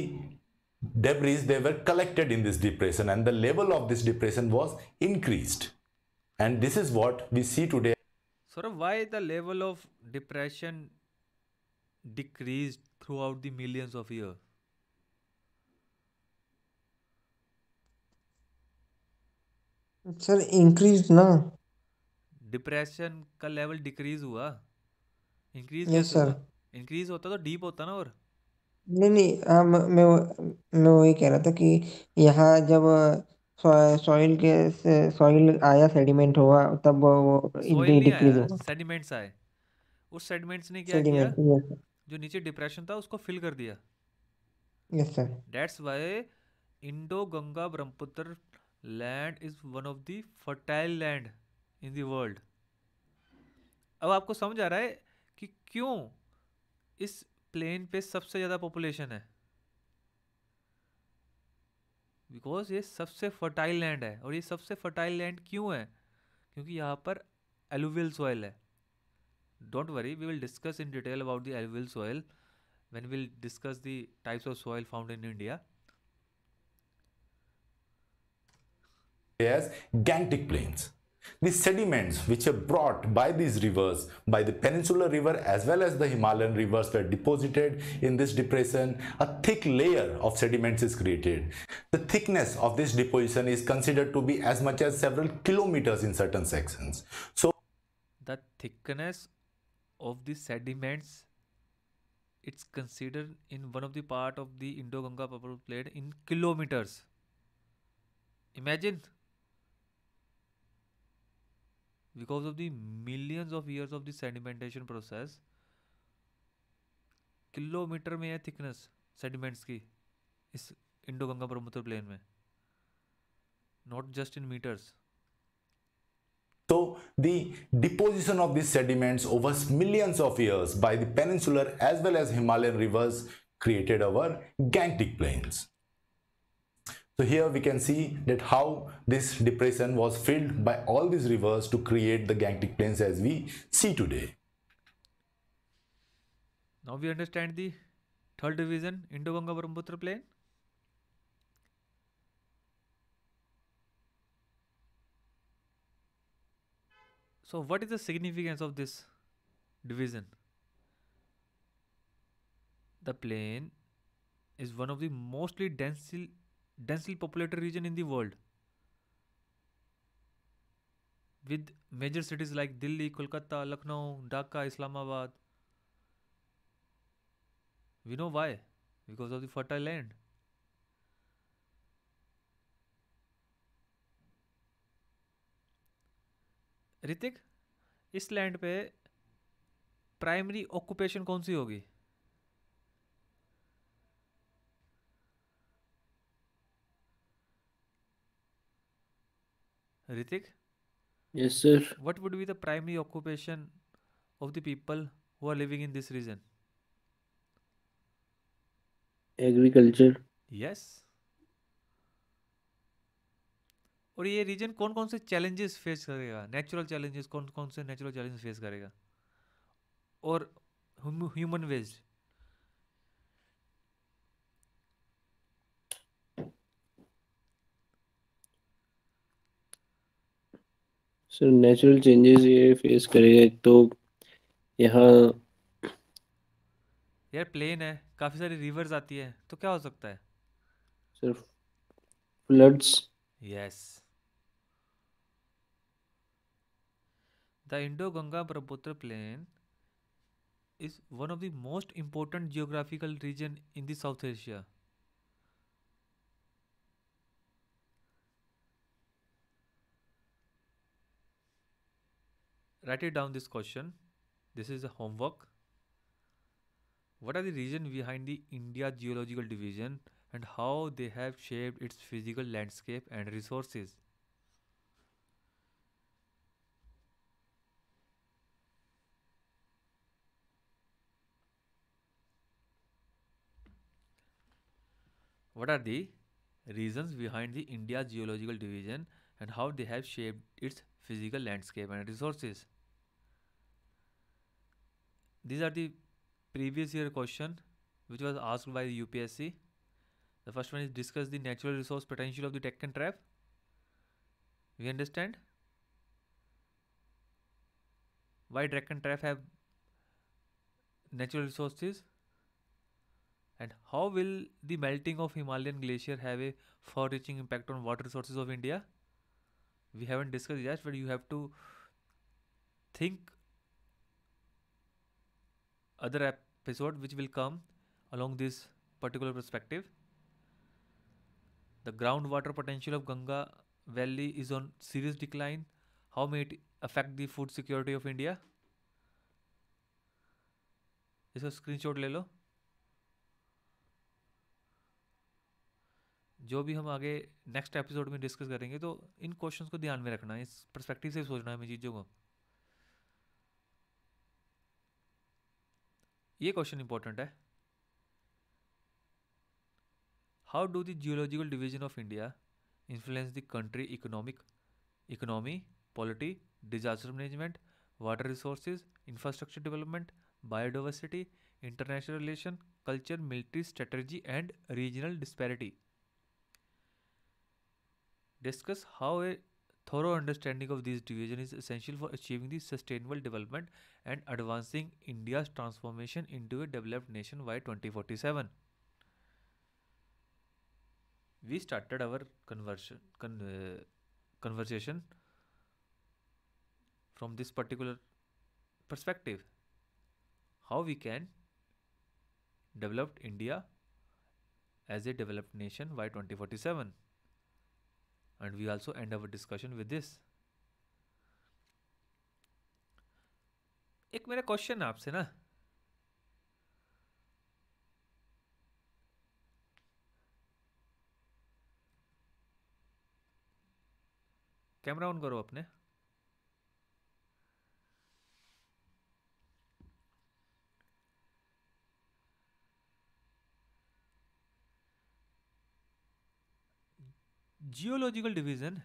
debris, they were collected in this depression, and the level of this depression was increased. And this is what we see today. Sort of why the level of depression decreased throughout the millions of years? Sir increase ना. Depression का level decrease हुआ, increase Yes, कैसे हुआ? sir. Increase होता तो deep होता ना। और नहीं हाँ मैं वही कह रहा था कि यहाँ जब सॉइल आया सेडिमेंट हुआ तब वो सोइल नहीं डिक्रीज आया, हुआ. सेडिमेंट्स आए। उस सेडिमेंट्स ने क्या किया? सेडिमेंट. यस जो नीचे डिप्रेशन था उसको फिल कर दिया। Yes sir. That's why Indo Ganga Brahmaputra land is one of the fertile land in the world. अब आपको समझ आ रहा है कि क्यों इस प्लेन पे सबसे ज़्यादा पॉपुलेशन है। बिकॉज ये सबसे फर्टाइल लैंड है। और ये सबसे फर्टाइल लैंड क्यों है? क्योंकि यहाँ पर एलुवियल सॉइल है। Don't worry, we will discuss in detail about the alluvial soil when we will discuss the types of soil found in India. As Gangetic Plains. The sediments which are brought by these rivers, by the peninsular river as well as the Himalayan rivers, were deposited in this depression. A thick layer of sediments is created. The thickness of this deposition is considered to be as much as several kilometers in certain sections. So the thickness of the sediments, it's considered in one of the part of the Indo-Ganga Purple Plate in kilometers. Imagine, because of the millions of years of the sedimentation process, kilometre में है thickness sediments की इस Indo Ganga Brahmaputra plain में, not just in metres. So the deposition of these sediments over millions of years by the peninsular as well as Himalayan rivers created our Gangetic Plains. So here we can see that how this depression was filled by all these rivers to create the Gangetic Plains as we see today. Now we understand the third division, Indo Ganga Brahmaputra plain. So what is the significance of this division? The plain is one of the mostly densely populated region in the world, with major cities like Delhi, Kolkata, Lucknow, Dhaka, Islamabad. We know why, because of the fertile land. Hrithik, इस land पे primary occupation कौन सी होगी? Hrithik, Yes, sir. what would be the primary occupation of the people who are living in this region? Agriculture. Yes. और ये reason कौन कौन से challenges face करेगा? नेचुरल चैलेंजेस, कौन कौन से नेचुरल चैलेंजेस फेस करेगा? और human waste. Sir natural changes ये फेस करेगा. एक तो यहाँ यार प्लेन है, काफी सारी रिवर्स आती है, तो क्या हो सकता है? Sir floods. Yes. The Indo-Ganga Brahmaputra plain is one of the most important geographical region in the South Asia. Write it down this question. This is a homework. What are the reasons behind the India Geological Division and how they have shaped its physical landscape and resources? What are the reasons behind the India Geological Division and how they have shaped its physical landscape and resources? These are the previous year question which was asked by the UPSC. The first one is discuss the natural resource potential of the Deccan Trap. We understand why Deccan Trap have natural resources, and how will the melting of Himalayan glacier have a far-reaching impact on water resources of India? We haven't discussed yet, but you have to think other episode which will come along this particular perspective. The groundwater potential of Ganga Valley is on serious decline. How may it affect the food security of India? इसका screenshot ले लो. जो भी हम आगे next episode में discuss करेंगे तो इन questions को ध्यान में रखना है, इस पर्सपेक्टिव से सोचना है हमें चीज़ों को. ये क्वेश्चन इंपॉर्टेंट है. How do the geological division of India influence the country economy, polity, disaster management, water resources, infrastructure development, biodiversity, international relation, culture, military strategy and regional disparity? Discuss how a thorough understanding of these divisions is essential for achieving the sustainable development and advancing India's transformation into a developed nation by 2047. We started our conversation from this particular perspective. how we can develop India as a developed nation by 2047. And we also end our discussion with this. एक मेरा question है आपसे ना, camera on करो अपने। Geological division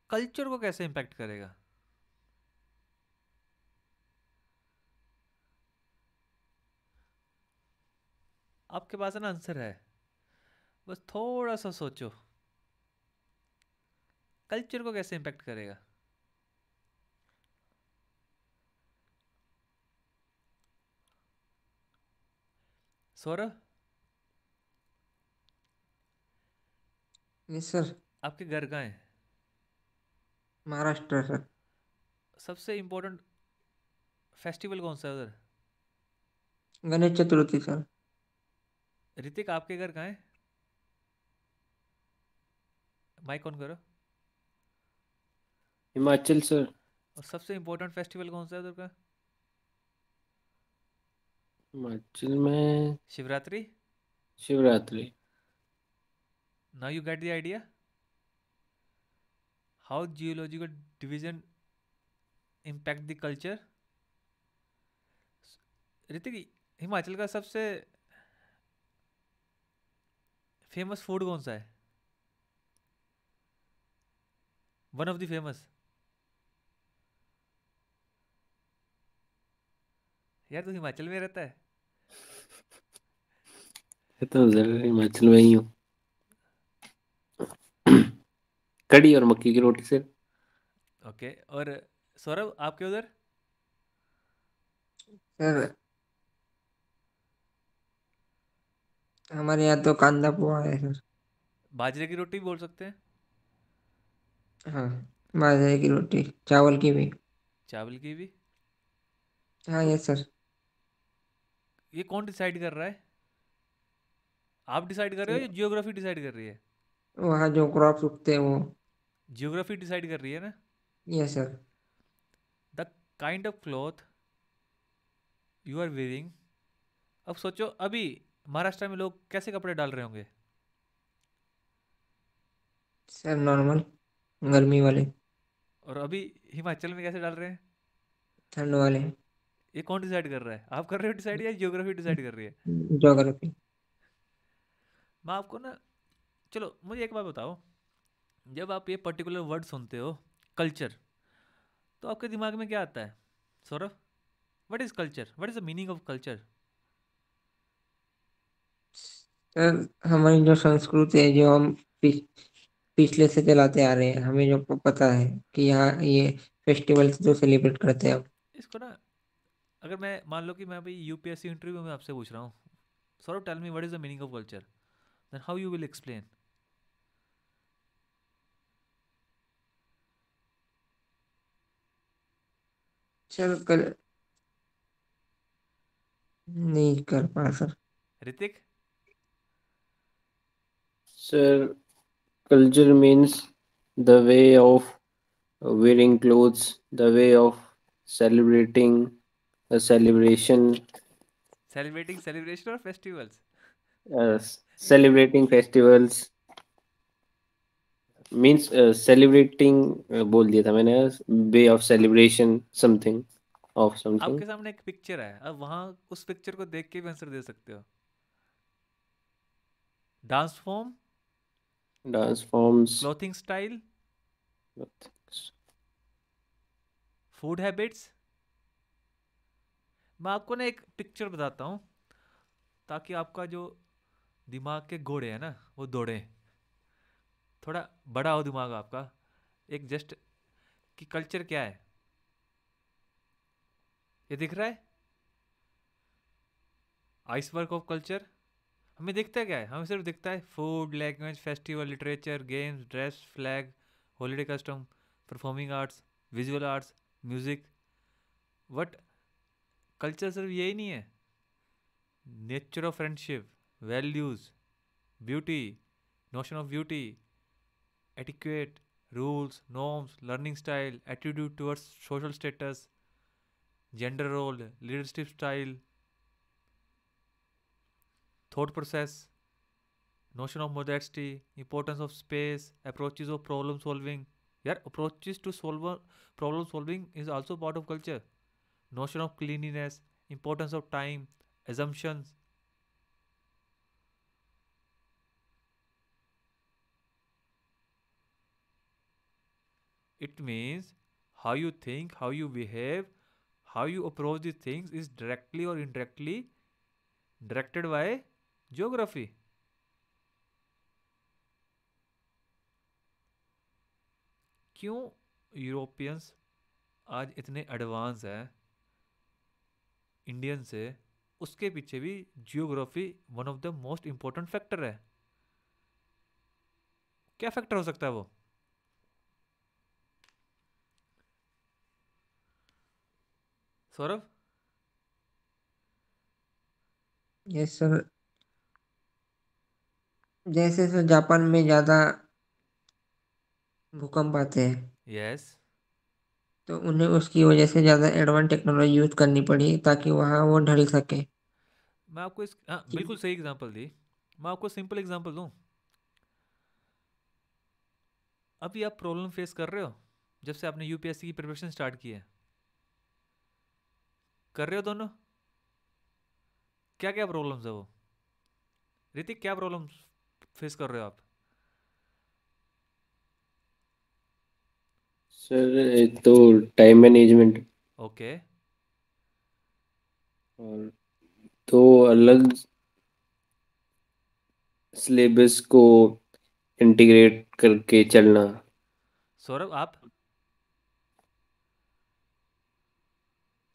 culture को कैसे impact करेगा? आपके पास है ना आंसर है, बस थोड़ा सा सोचो, कल्चर को कैसे इंपैक्ट करेगा? Saurabh, yes sir. आपके घर कहाँ है? महाराष्ट्र सर। सबसे इम्पोर्टेंट फेस्टिवल कौन सा है उधर? गणेश चतुर्थी सर। ऋतिक, आपके घर कहाँ है? माइक ऑन करो। हिमाचल सर। और सबसे इम्पोर्टेंट फेस्टिवल कौन सा है उधर का? हिमाचल में Shivratri. Shivratri. Now you get the idea how geological division impact the culture. Hrithik, Himachal का सबसे फेमस फूड कौन सा है? One of the famous. यार तू हिमाचल में रहता है। तो जरूर हिमाचल में ही हूँ। कड़ी और मक्की की रोटी सर। ओके, और सौरभ आपके उधर? सर हमारे यहाँ तो कांदा पोहा है सर। बाजरे की रोटी बोल सकते हैं। हाँ, बाजरे की रोटी, चावल की भी। चावल की भी। हाँ तो यस सर। ये कौन डिसाइड कर रहा है? आप डिसाइड कर रहे हो या जियोग्राफी डिसाइड कर रही है? वहाँ जो क्रॉप्स उगते हैं वो। जियोग्राफी डिसाइड कर रही है ना। Yes sir. The kind of cloth you are wearing. अब सोचो, अभी महाराष्ट्र में लोग कैसे कपड़े डाल रहे होंगे? सर नॉर्मल, गर्मी वाले। और अभी हिमाचल में कैसे डाल रहे हैं? ठंड वाले। ये कौन डिसाइड कर रहा है? आप कर रहे हो डिसाइड या जियोग्राफी डिसाइड कर रही है? ज्योग्राफी। मैं आपको ना, चलो मुझे एक बात बताओ, जब आप ये पर्टिकुलर वर्ड सुनते हो कल्चर, तो आपके दिमाग में क्या आता है? Saurabh, what is culture? What is the meaning of culture? Sir हमारी जो संस्कृति है, जो हम पिछले से चलाते आ रहे हैं, हमें जो पता है कि यहाँ ये फेस्टिवल्स जो सेलिब्रेट करते हैं हम। इसको ना, अगर मैं मान लो कि मैं अभी यूपीएससी इंटरव्यू में आपसे पूछ रहा हूँ, Saurabh tell me what is the meaning of culture, then how you will explain? Sir कल नहीं कर पा sir. Hrithik? Sir culture means the way of wearing clothes, the way of celebrating a celebration, celebrating celebration और festivals. uh, celebrating festivals means celebrating बोल दिया था मैंने, way of celebration something of something. आपके सामने एक पिक्चर है, अब वहां उस पिक्चर को देख के भी आंसर दे सकते हो। Dance form, Dance forms, clothing style, food habits. मैं आपको ना एक पिक्चर बताता हूँ ताकि आपका जो दिमाग के घोड़े हैं ना वो दौड़े, थोड़ा बड़ा हो दिमाग आपका। एक जस्ट कि कल्चर क्या है, ये दिख रहा है? Iceberg of culture. हमें दिखता क्या है? हमें सिर्फ दिखता है food, language, festival, literature, games, dress, flag, holiday custom, performing arts, visual arts, music. But culture सिर्फ यही नहीं है, nature of friendship, values, beauty, notion of beauty, etiquette, rules, norms, learning style, attitude towards social status, gender role, leadership style, thought process, notion of modesty, importance of space, approaches of problem solving. यार approaches to solve problem solving is also part of culture. Notion of cleanliness, importance of time, assumptions. It means how you think, how you behave, how you approach these things is directly or indirectly directed by geography. क्यों Europeans आज इतने advance हैं Indian से, उसके पीछे भी geography one of the most important factor है। क्या फैक्टर हो सकता है वो? सौरभ? यस सर, जैसे सर जापान में ज़्यादा भूकंप आते हैं, यस। तो उन्हें उसकी वजह से ज़्यादा एडवांस टेक्नोलॉजी यूज़ करनी पड़ी ताकि वहाँ वो ढल सके। मैं आपको बिल्कुल सही एग्जांपल दी। मैं आपको सिंपल एग्जांपल दूं। अभी आप प्रॉब्लम फेस कर रहे हो, जब से आपने यूपीएससी की प्रिपरेशन स्टार्ट की है, कर रहे हो दोनों। क्या क्या प्रॉब्लम्स है वो? ऋतिक, क्या प्रॉब्लम फेस कर रहे हो आप? सर एक तो टाइम मैनेजमेंट, ओके। और दो अलग सिलेबस को इंटीग्रेट करके चलना। सौरभ आप?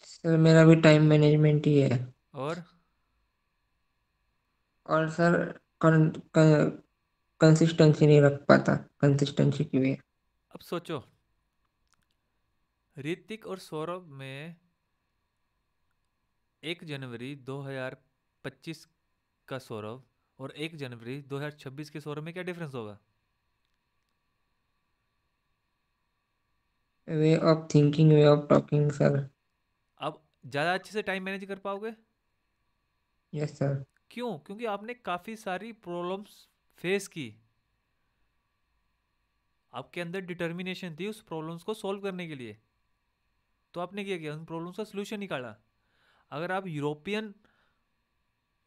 सर मेरा भी टाइम मैनेजमेंट ही है। और और सर कंसिस्टेंसी नहीं रख पाता, कंसिस्टेंसी की वजह। अब सोचो, ऋतिक और सौरभ में 1 जनवरी 2025 का सौरभ और 1 जनवरी 2026 के सौरभ में क्या डिफरेंस होगा? Way of thinking, way of talking sir. अब ज़्यादा अच्छे से टाइम मैनेज कर पाओगे? Yes sir. क्यों? क्योंकि आपने काफ़ी सारी प्रॉब्लम्स फेस की, आपके अंदर डिटर्मिनेशन थी उस प्रॉब्लम्स को सॉल्व करने के लिए, तो आपने क्या किया? उन प्रॉब्लम्स का सोल्यूशन निकाला। अगर आप यूरोपियन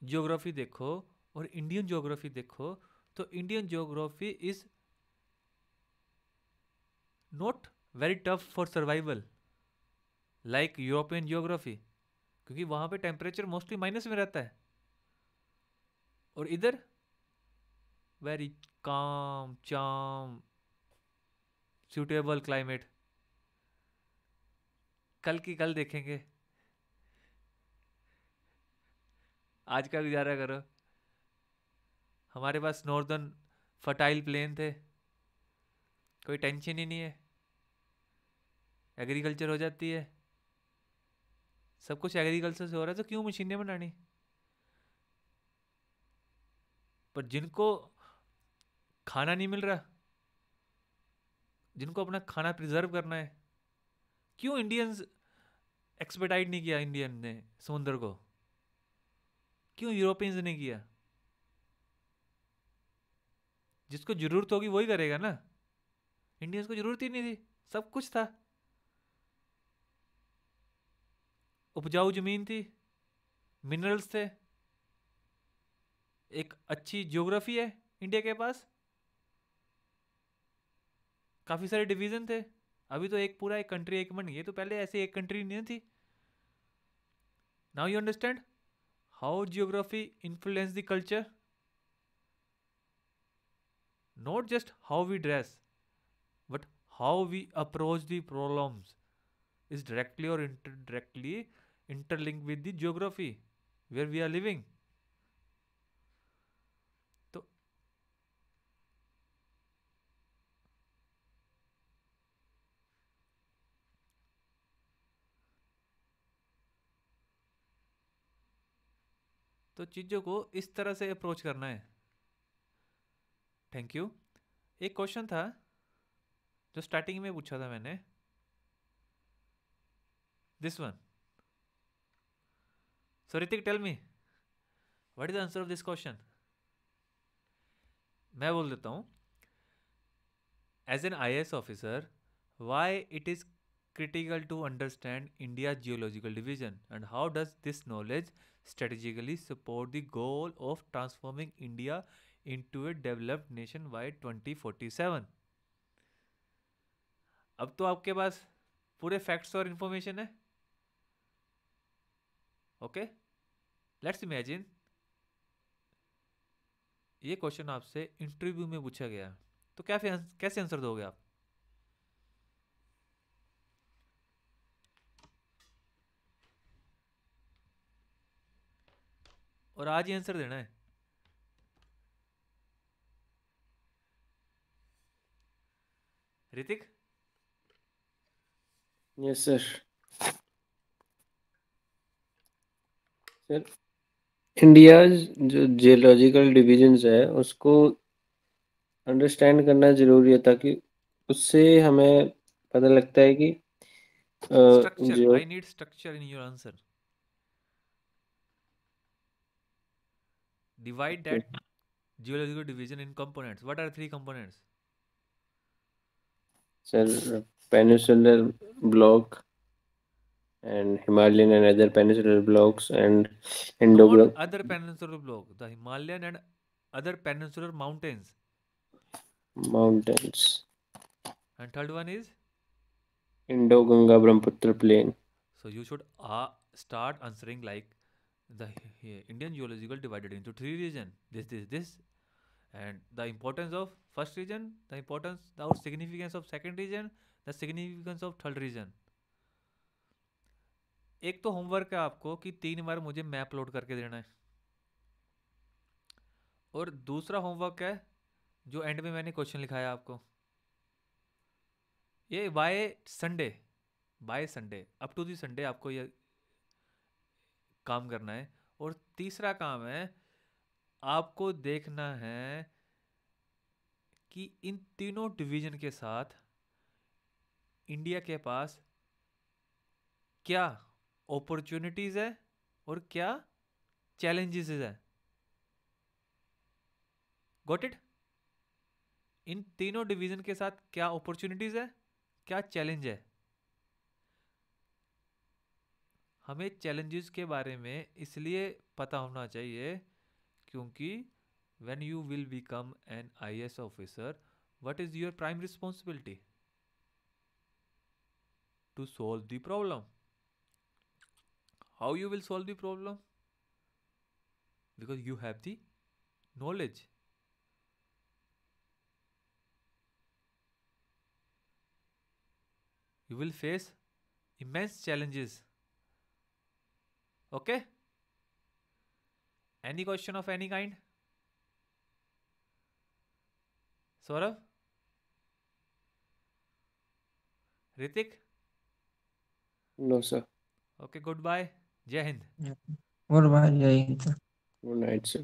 ज्योग्राफी देखो और इंडियन ज्योग्राफी देखो, तो Indian geography is not very tough for survival like European geography, क्योंकि वहां पे टेम्परेचर मोस्टली माइनस में रहता है, और इधर वेरी काम चाम सूटेबल क्लाइमेट। कल की कल देखेंगे, आज का गुजारा करो। हमारे पास नॉर्दर्न फर्टाइल प्लेन थे, कोई टेंशन ही नहीं है, एग्रीकल्चर हो जाती है, सब कुछ एग्रीकल्चर से हो रहा है, तो क्यों मशीनें बनानी? पर जिनको खाना नहीं मिल रहा, जिनको अपना खाना प्रिजर्व करना है, क्यों इंडियंस एक्सपेडाइट नहीं किया इंडियन ने समुद्र को? क्यों यूरोपियंस ने किया? जिसको जरूरत होगी वही करेगा ना। इंडियंस को जरूरत ही नहीं थी, सब कुछ था, उपजाऊ जमीन थी, मिनरल्स थे, एक अच्छी ज्योग्राफी है इंडिया के पास, काफी सारे डिवीजन थे। अभी तो एक पूरा एक कंट्री एक बन गई, तो पहले ऐसे एक कंट्री नहीं थी। Now you understand how geography influence the culture, not just how we dress, but how we approach the problems is directly or indirectly interlinked with the geography where we are living. तो तो चीज़ों को इस तरह से approach करना है। Thank you. एक क्वेश्चन था जो स्टार्टिंग में पूछा था मैंने, this one. So Hrithik, tell me what is the answer of this question. मैं बोल देता हूँ, as an IAS officer, why it is critical to understand India's geological division and how does this knowledge strategically support the goal of transforming India into a developed nation by 2047। अब तो आपके पास पूरे facts और information है। Okay, let's imagine ये question आपसे interview में पूछा गया, तो कैसे आंसर दोगे आप? और आज ही आंसर देना है। Hrithik? Yes sir. Sir, India जो जियोलॉजिकल डिविजन्स है उसको अंडरस्टैंड करना जरूरी है, ताकि उससे हमें पता लगता है कि स्ट्रक्चर, जो I need structure in your answer. Divide that geological division in components. What are 3 components? Sir, peninsular block and Himalayan and other peninsular blocks and Not Indo other peninsular block, the Himalayan and other peninsular mountains. mountains, And third one is? Indo-Ganga Brahmaputra plain. So you should start answering like the Indian geological divided into 3 regions. This. And the importance of first region, the importance, the significance of second region, the significance of third region. एक तो homework है आपको कि 3 बार मुझे map load करके देना है, और दूसरा होमवर्क है जो एंड में मैंने क्वेश्चन लिखाया आपको, ये by Sunday up to the Sunday आपको ये काम करना है। और तीसरा काम है आपको देखना है कि इन तीनों डिवीजन के साथ इंडिया के पास क्या अपॉर्चुनिटीज है और क्या चैलेंजेस है। Got it? इन तीनों डिवीजन के साथ क्या अपॉर्चुनिटीज है, क्या चैलेंज है। हमें चैलेंजेस के बारे में इसलिए पता होना चाहिए क्योंकि when you will become an IAS officer, what is your prime responsibility? To solve the problem. How you will solve the problem? Because you have the knowledge. You will face immense challenges. Okay? Any question of any kind? Saurabh? Ritik? No, sir. Okay, goodbye. Jai Hind. Goodbye, Jai Hind. Good night, sir.